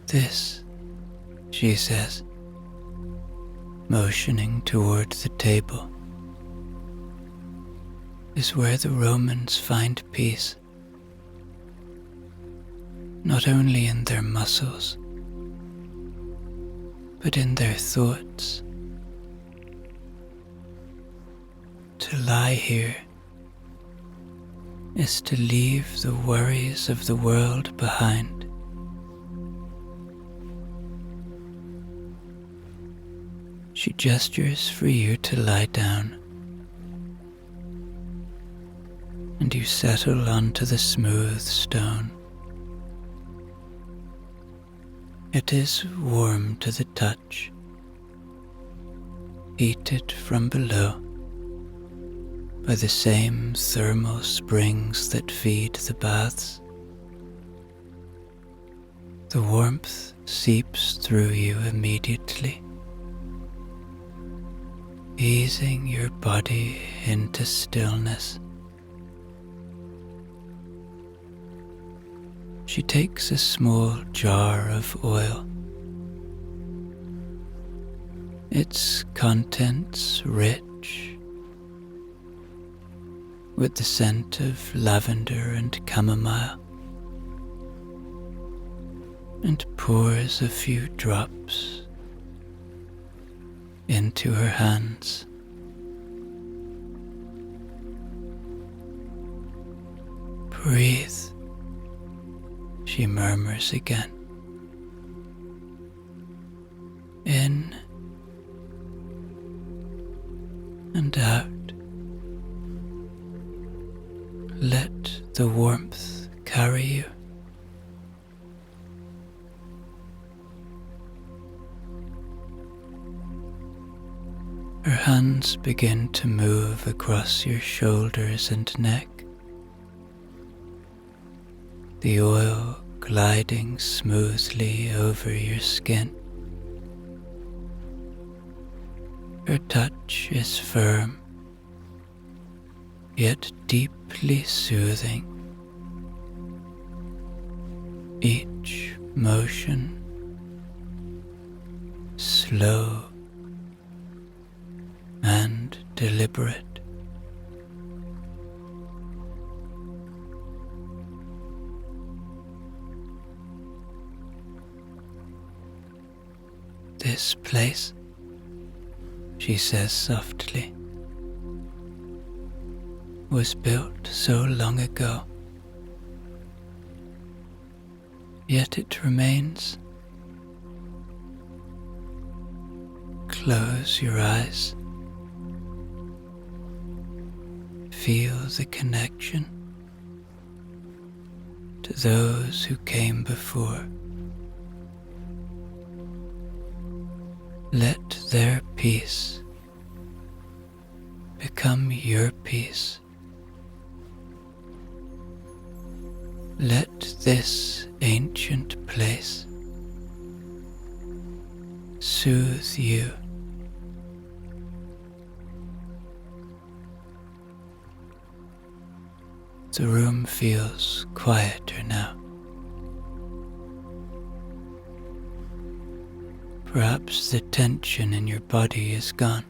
This, she says, motioning toward the table, is where the Romans find peace, not only in their muscles, but in their thoughts. To lie here is to leave the worries of the world behind. She gestures for you to lie down, and you settle onto the smooth stone. It is warm to the touch, heated from below by the same thermal springs that feed the baths. The warmth seeps through you immediately, easing your body into stillness. She takes a small jar of oil, its contents rich with the scent of lavender and chamomile, and pours a few drops into her hands. Breathe, she murmurs again. In and out. Let the warmth carry you. Her hands begin to move across your shoulders and neck, the oil gliding smoothly over your skin. Her touch is firm, yet deeply soothing. Each motion slow and deliberate. This place, she says softly, was built so long ago, yet it remains. Close your eyes. Feel the connection to those who came before. Let their peace become your peace. Let this ancient place soothe you. The room feels quieter now. Perhaps the tension in your body is gone.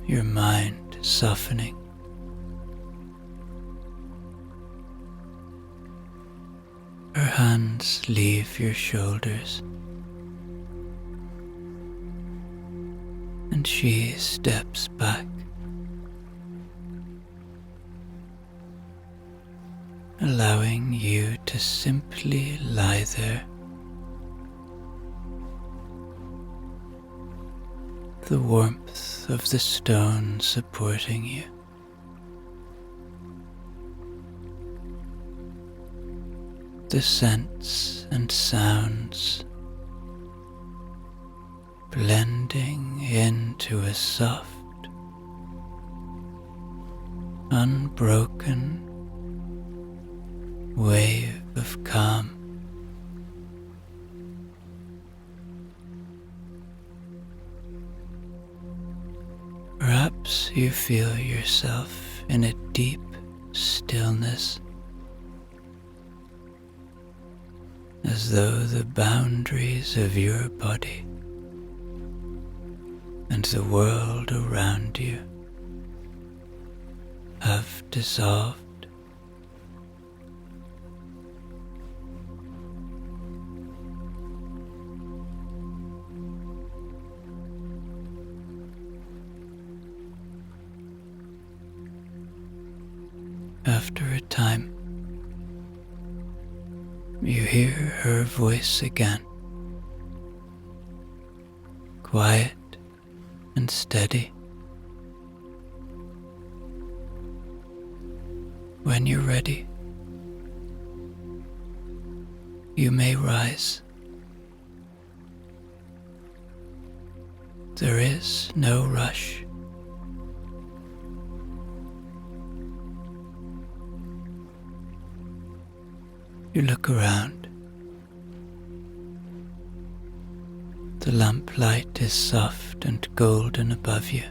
Your mind softening. Her hands leave your shoulders, and she steps back, allowing you to simply lie there. The warmth of the stone supporting you. The scents and sounds blending into a soft, unbroken wave of calm. Perhaps you feel yourself in a deep stillness, as though the boundaries of your body and the world around you have dissolved. After a time, You hear her voice again, quiet and steady. When you're ready, you may rise. There is no rush. You look around. The lamplight is soft and golden above you.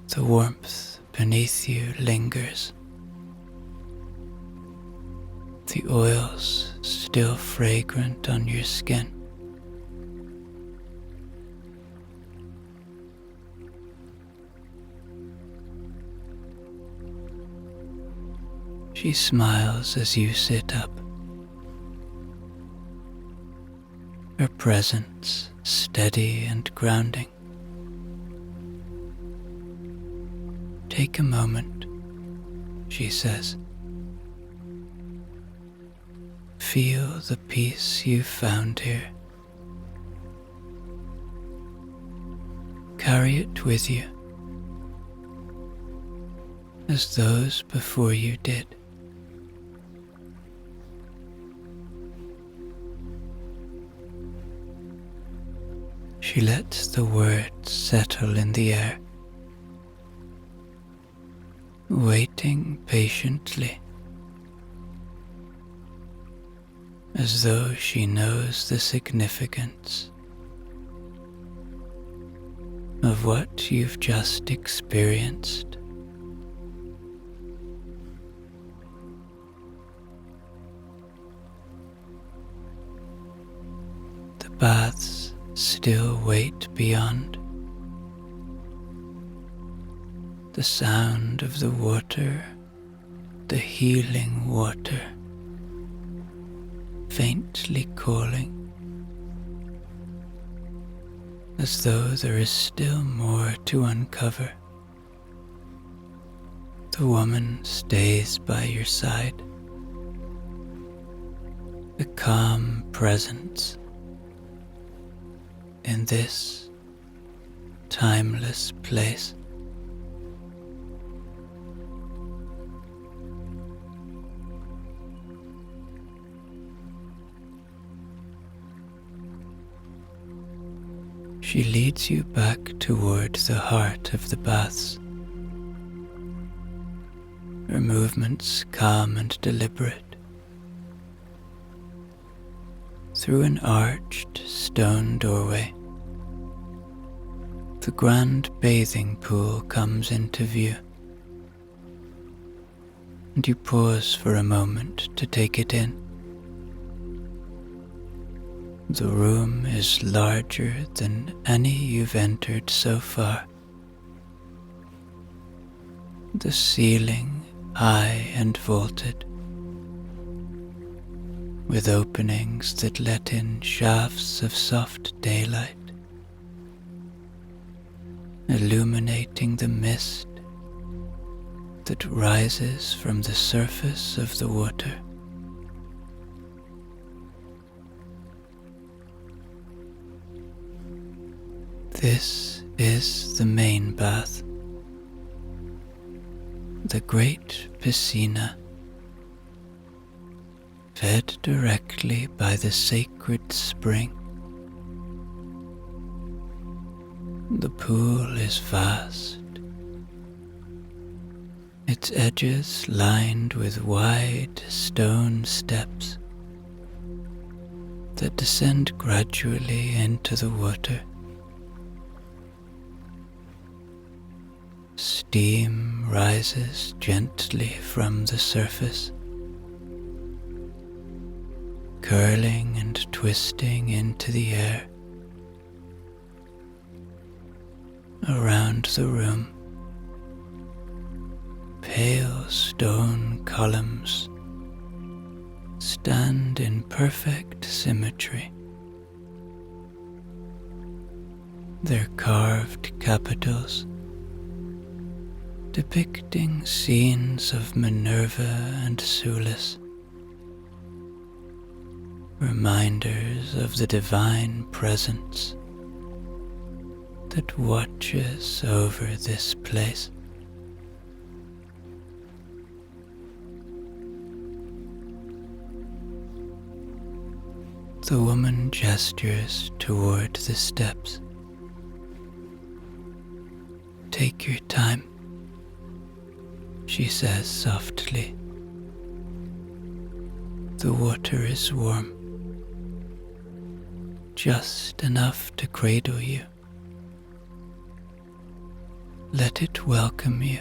The warmth beneath you lingers. The oils still fragrant on your skin. She smiles as you sit up. Her presence steady and grounding. Take a moment, she says. Feel the peace you've found here. Carry it with you, as those before you did. She lets the words settle in the air, waiting patiently, as though she knows the significance of what you've just experienced. The baths still wait beyond. The sound of the water, the healing water, faintly calling, as though there is still more to uncover. The woman stays by your side. The calm presence in this timeless place. She leads you back toward the heart of the baths, her movements calm and deliberate. Through an arched stone doorway, the grand bathing pool comes into view, and you pause for a moment to take it in. The room is larger than any you've entered so far. The ceiling high and vaulted, with openings that let in shafts of soft daylight, illuminating the mist that rises from the surface of the water. This is the main bath, the great piscina, fed directly by the sacred spring. The pool is vast, its edges lined with wide stone steps that descend gradually into the water. Steam rises gently from the surface, curling and twisting into the air. Around the room, pale stone columns stand in perfect symmetry. Their carved capitals depicting scenes of Minerva and Sulis, reminders of the divine presence that watches over this place. The woman gestures toward the steps. "Take your time," she says softly. "The water is warm, just enough to cradle you. Let it welcome you,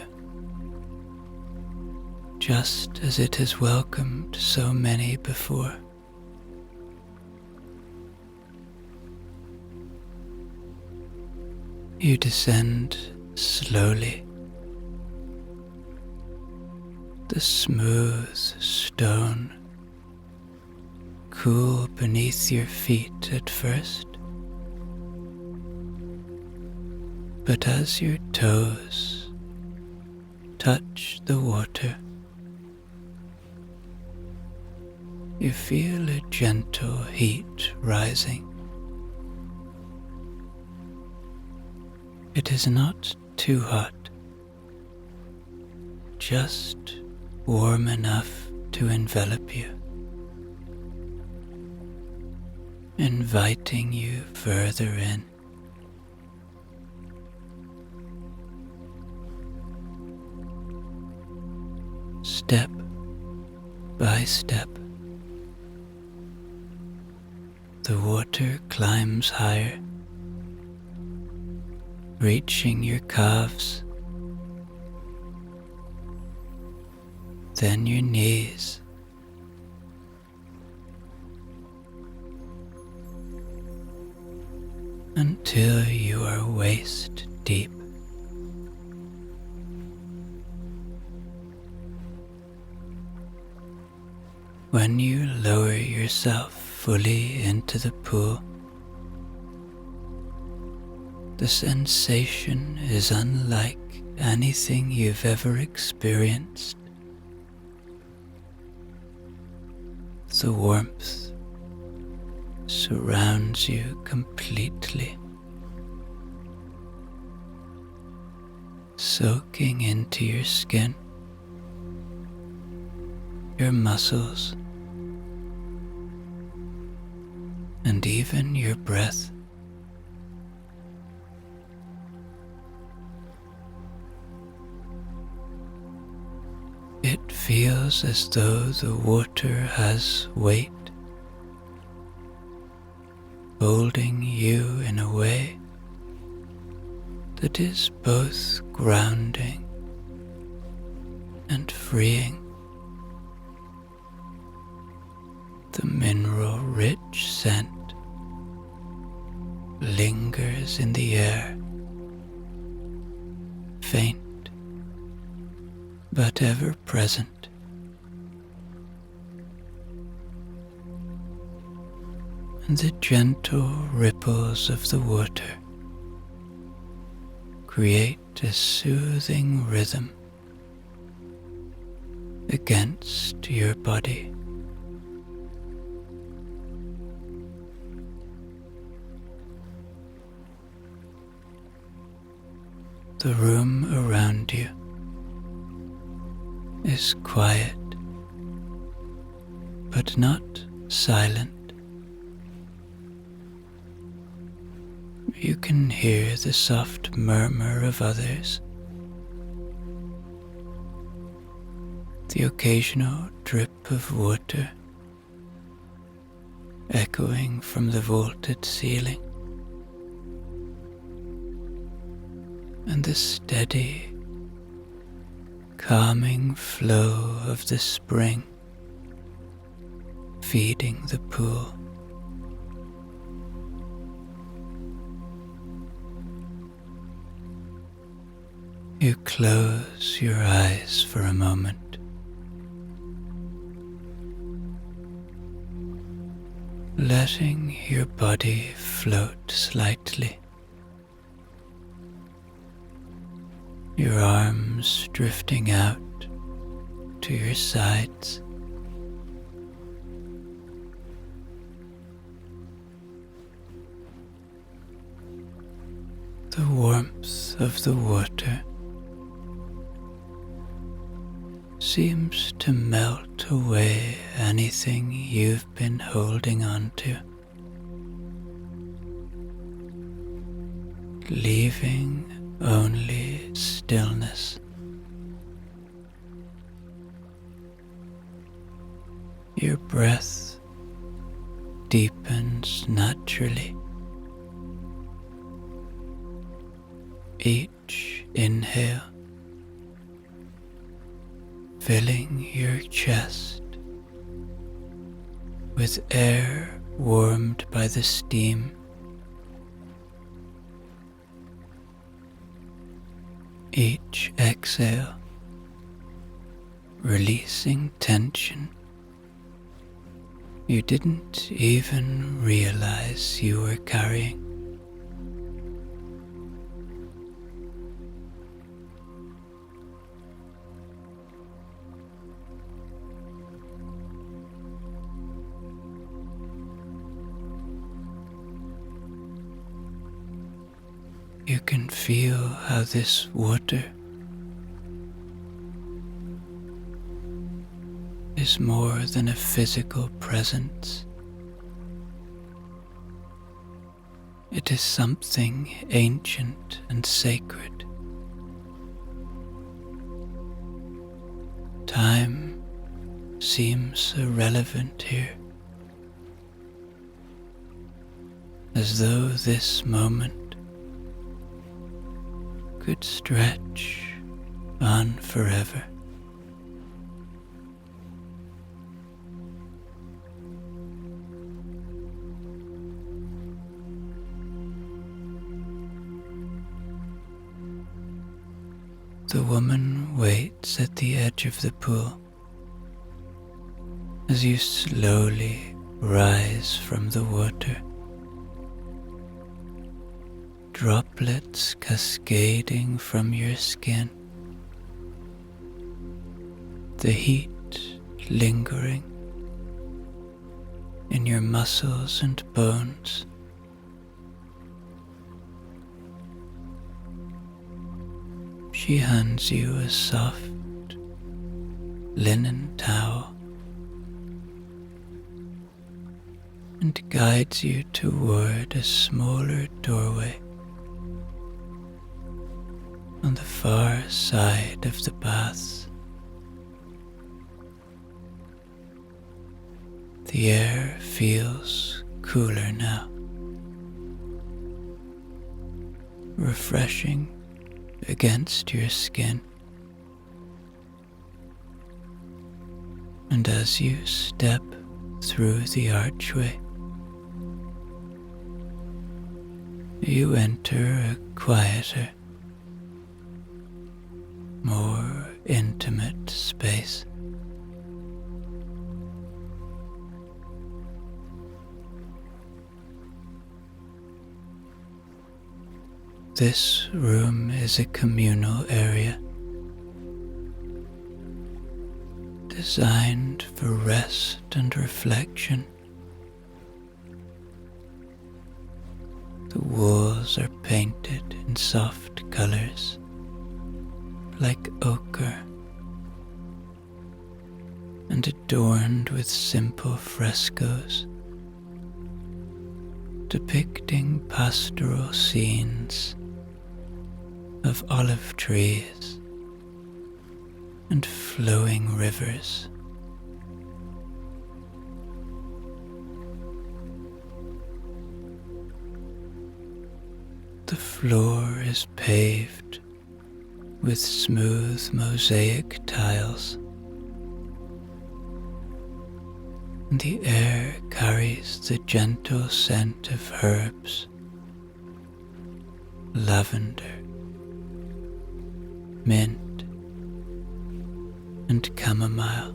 just as it has welcomed so many before." You descend slowly. The smooth stone cool beneath your feet at first, but as your toes touch the water, you feel a gentle heat rising. It is not too hot, just warm enough to envelop you, inviting you further in. Step by step, the water climbs higher, reaching your calves, then your knees, until you are waist deep. When you lower yourself fully into the pool, the sensation is unlike anything you've ever experienced. The warmth surrounds you completely, soaking into your skin, your muscles, and even your breath. It feels as though the water has weight, holding you in a way that is both grounding and freeing. The mineral-rich scent lingers in the air, faint but ever present. And the gentle ripples of the water create a soothing rhythm against your body. The room around you is quiet, but not silent. You can hear the soft murmur of others, the occasional drip of water echoing from the vaulted ceiling, and the steady, calming flow of the spring feeding the pool. You close your eyes for a moment, letting your body float slightly. your arms drifting out to your sides. The warmth of the water seems to melt away anything you've been holding on to, leaving only stillness. Your breath deepens naturally. Each inhale filling your chest with air warmed by the steam. Each exhale releasing tension you didn't even realize you were carrying. You can feel how this water is more than a physical presence. It is something ancient and sacred. Time seems irrelevant here, as though this moment could stretch on forever. The woman waits at the edge of the pool as you slowly rise from the water. Droplets cascading from your skin, the heat lingering in your muscles and bones. She hands you a soft linen towel and guides you toward a smaller doorway on the far side of the baths. The air feels cooler now, refreshing against your skin. And as you step through the archway, you enter a quieter, more intimate space. This room is a communal area designed for rest and reflection. The walls are painted in soft colors like ochre and adorned with simple frescoes depicting pastoral scenes of olive trees and flowing rivers. The floor is paved with smooth mosaic tiles, and the air carries the gentle scent of herbs, lavender, mint, and chamomile.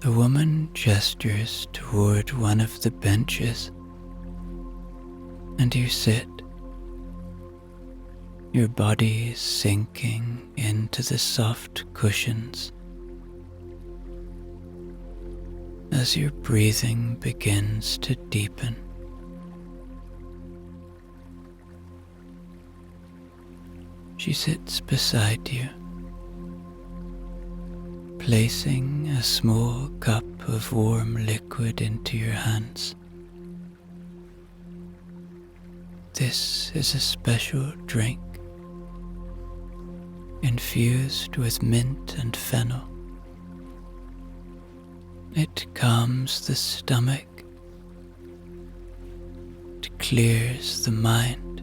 The woman gestures toward one of the benches and you sit, your body sinking into the soft cushions as your breathing begins to deepen. She sits beside you, placing a small cup of warm liquid into your hands. This is a special drink, infused with mint and fennel. It calms the stomach, it clears the mind.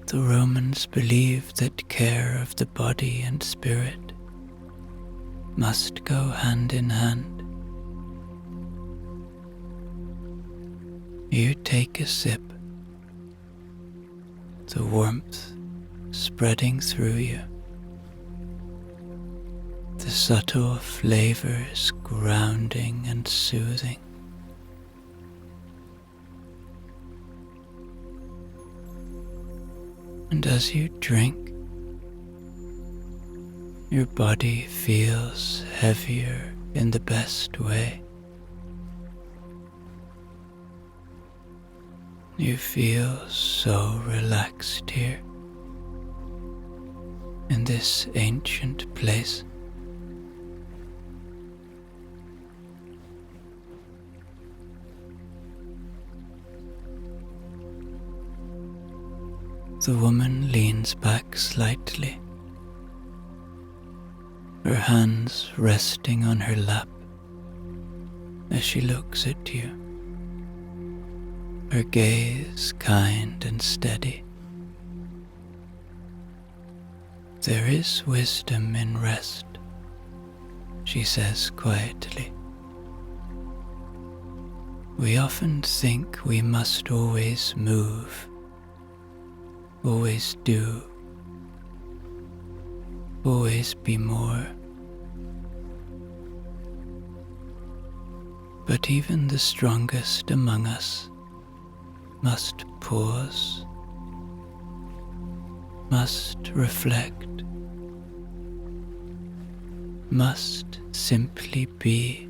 The Romans believed that care of the body and spirit must go hand in hand. You take a sip, the warmth spreading through you, the subtle flavors grounding and soothing. And as you drink, your body feels heavier in the best way. You feel so relaxed here, in this ancient place. The woman leans back slightly, her hands resting on her lap as she looks at you, her gaze kind and steady. There is wisdom in rest, she says quietly. We often think we must always move, always do, always be more. But even the strongest among us must pause, must reflect, must simply be.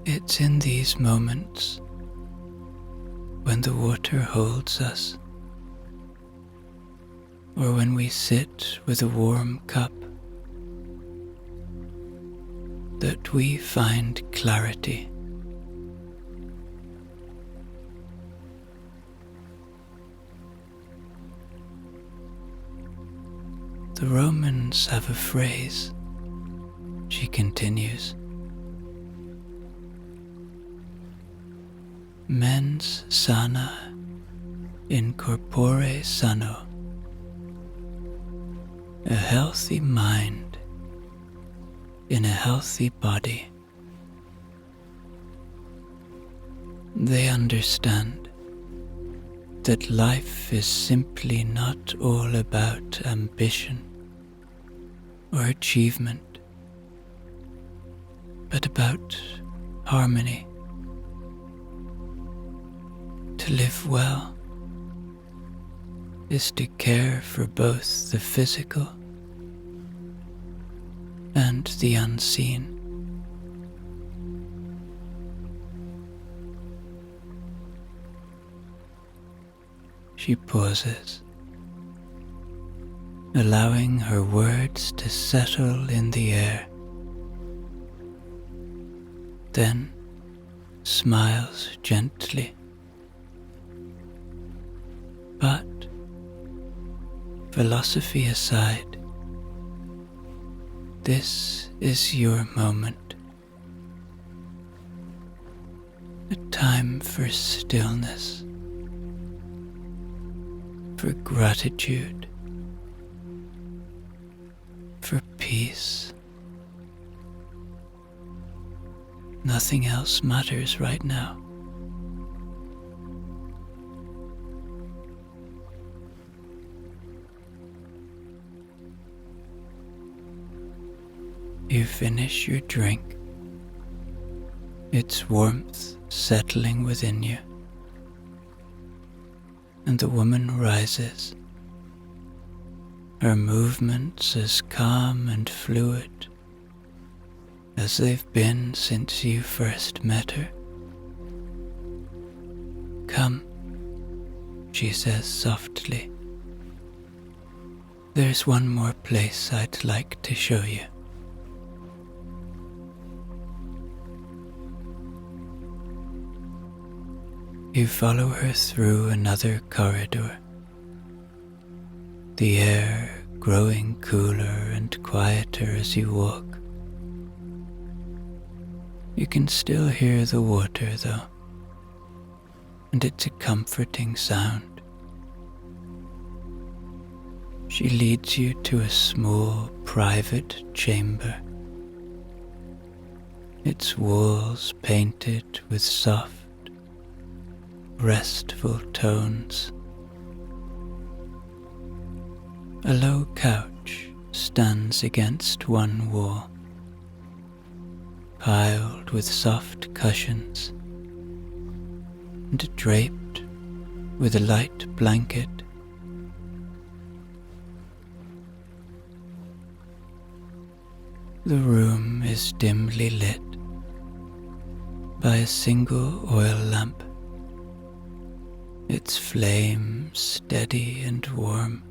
It's in these moments when the water holds us, or when we sit with a warm cup, that we find clarity. The Romans have a phrase, she continues. Mens sana in corpore sano. A healthy mind in a healthy body. They understand that life is simply not all about ambition or achievement, but about harmony. To live well is to care for both the physical and the unseen. She pauses, allowing her words to settle in the air, then smiles gently. But, philosophy aside, this is your moment, a time for stillness, for gratitude, for peace. Nothing else matters right now. You finish your drink, its warmth settling within you, and the woman rises, her movements as calm and fluid as they've been since you first met her. "Come," she says softly. "There's one more place I'd like to show you." You follow her through another corridor, the air growing cooler and quieter as you walk. You can still hear the water though, and it's a comforting sound. She leads you to a small private chamber, its walls painted with soft, restful tones. A low couch stands against one wall, piled with soft cushions and draped with a light blanket. The room is dimly lit by a single oil lamp, its flame steady and warm,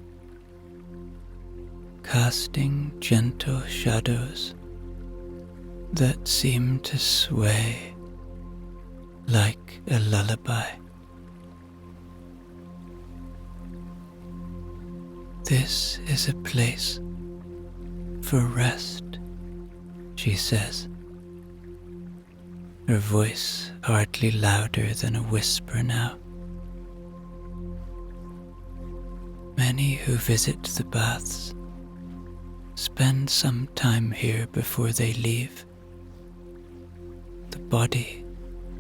casting gentle shadows that seem to sway like a lullaby. "This is a place for rest," she says, her voice hardly louder than a whisper now. "Many who visit the baths spend some time here before they leave. The body,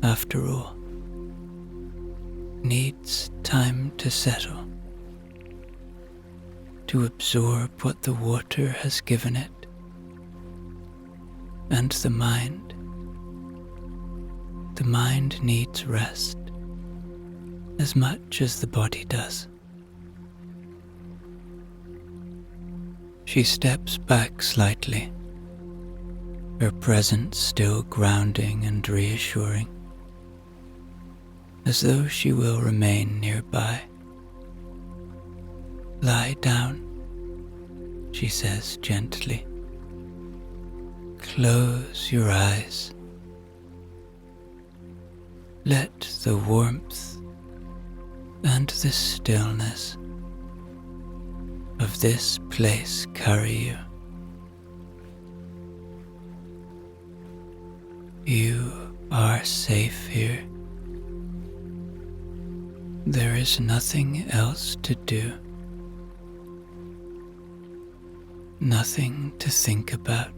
after all, needs time to settle, to absorb what the water has given it, and the mind needs rest as much as the body does." She steps back slightly, her presence still grounding and reassuring, as though she will remain nearby. "Lie down," she says gently. "Close your eyes. Let the warmth and the stillness of this place carry you. You are safe here. There is nothing else to do, nothing to think about.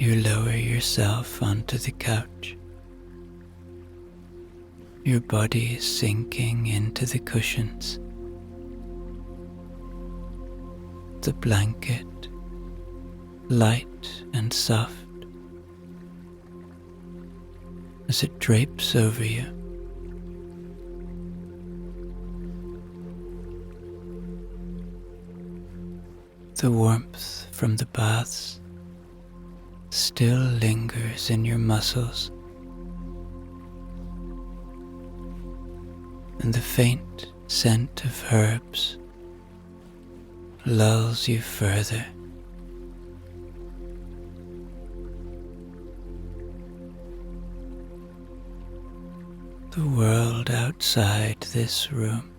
You lower yourself onto the couch, your body sinking into the cushions. The blanket, light and soft, as it drapes over you. The warmth from the baths still lingers in your muscles, and the faint scent of herbs lulls you further. The world outside this room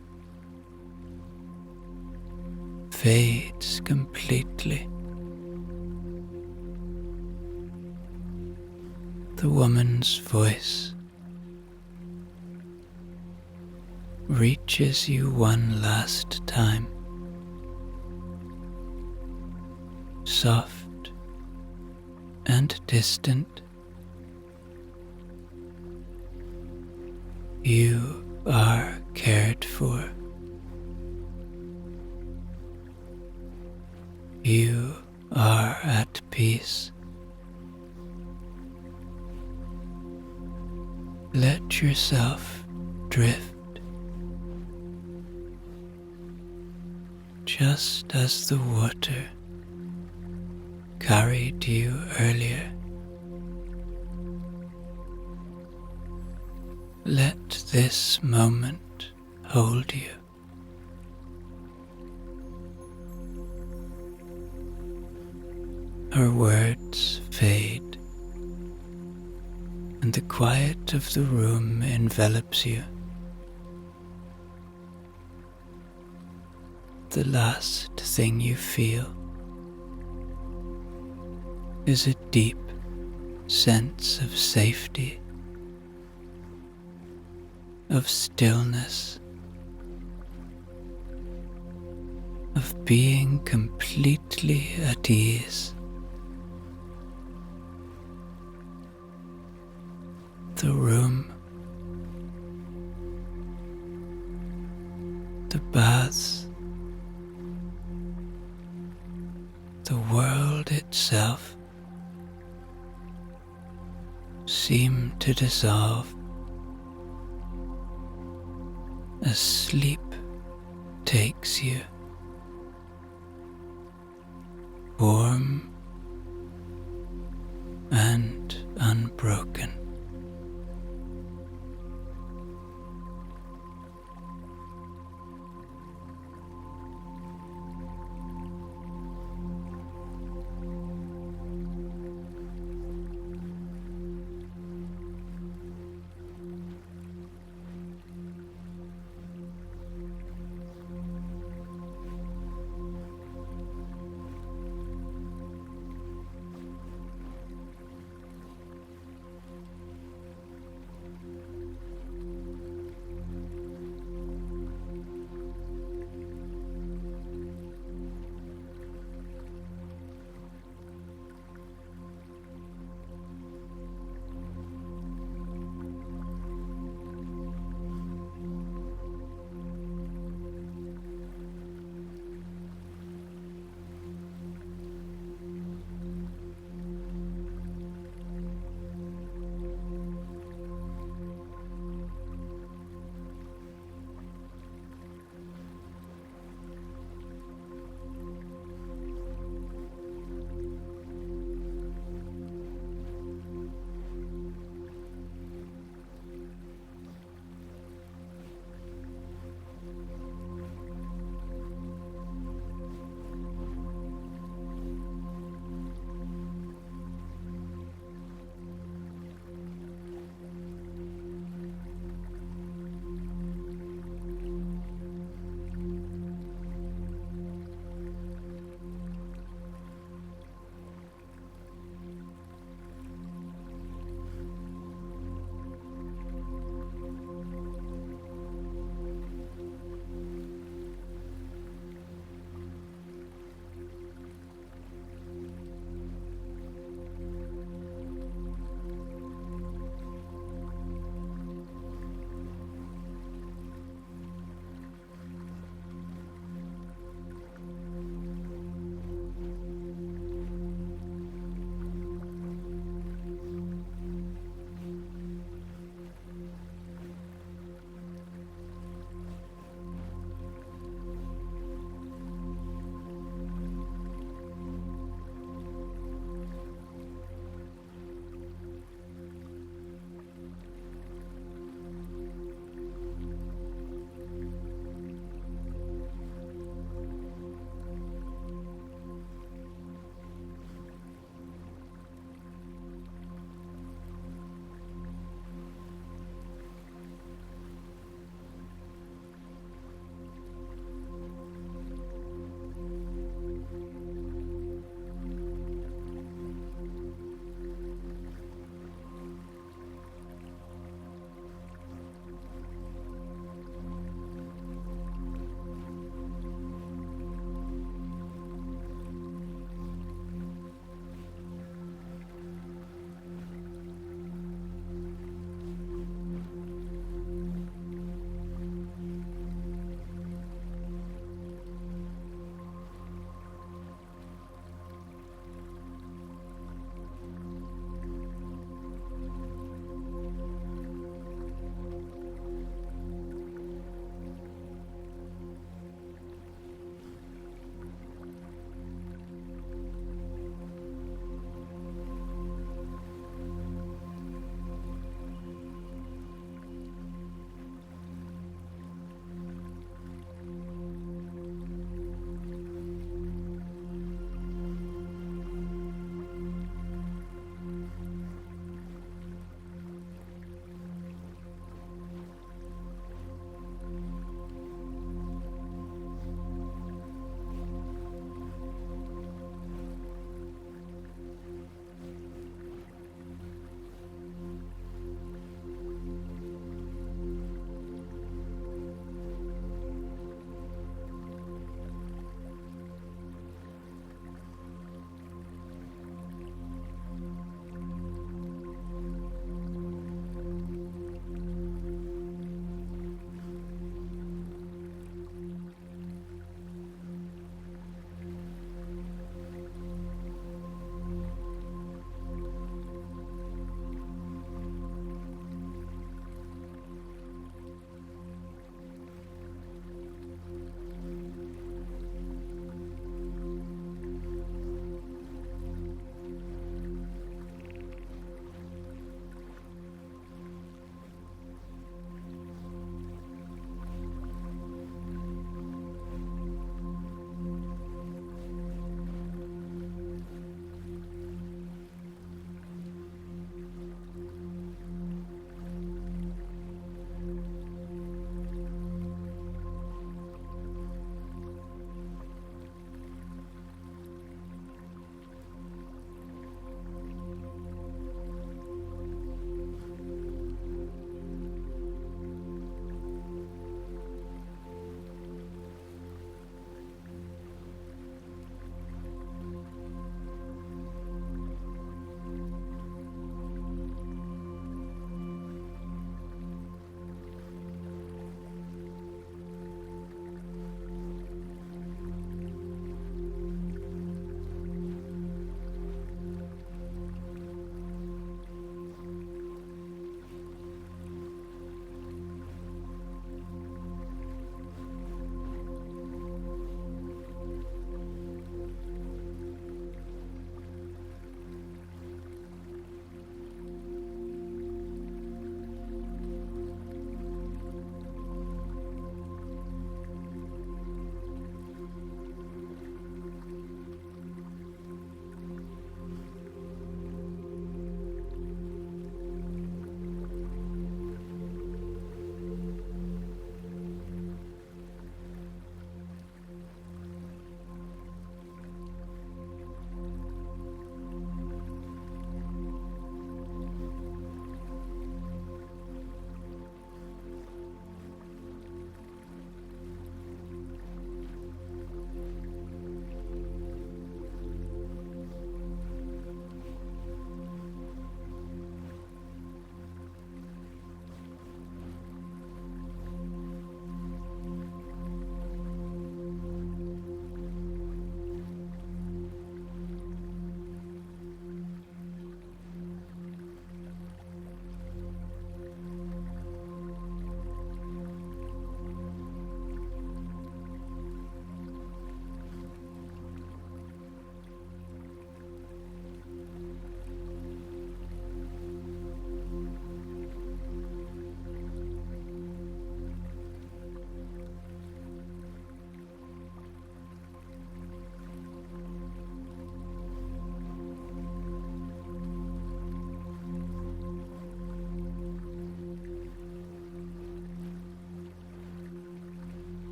fades completely. The woman's voice reaches you one last time, soft and distant. You are cared for. You are at peace. Let yourself drift, just as the water carried you earlier. Let this moment hold you. Her words fade, and the quiet of the room envelops you. The last thing you feel is a deep sense of safety, of stillness, of being completely at ease. The room, the baths, the world itself seem to dissolve as sleep takes you, warm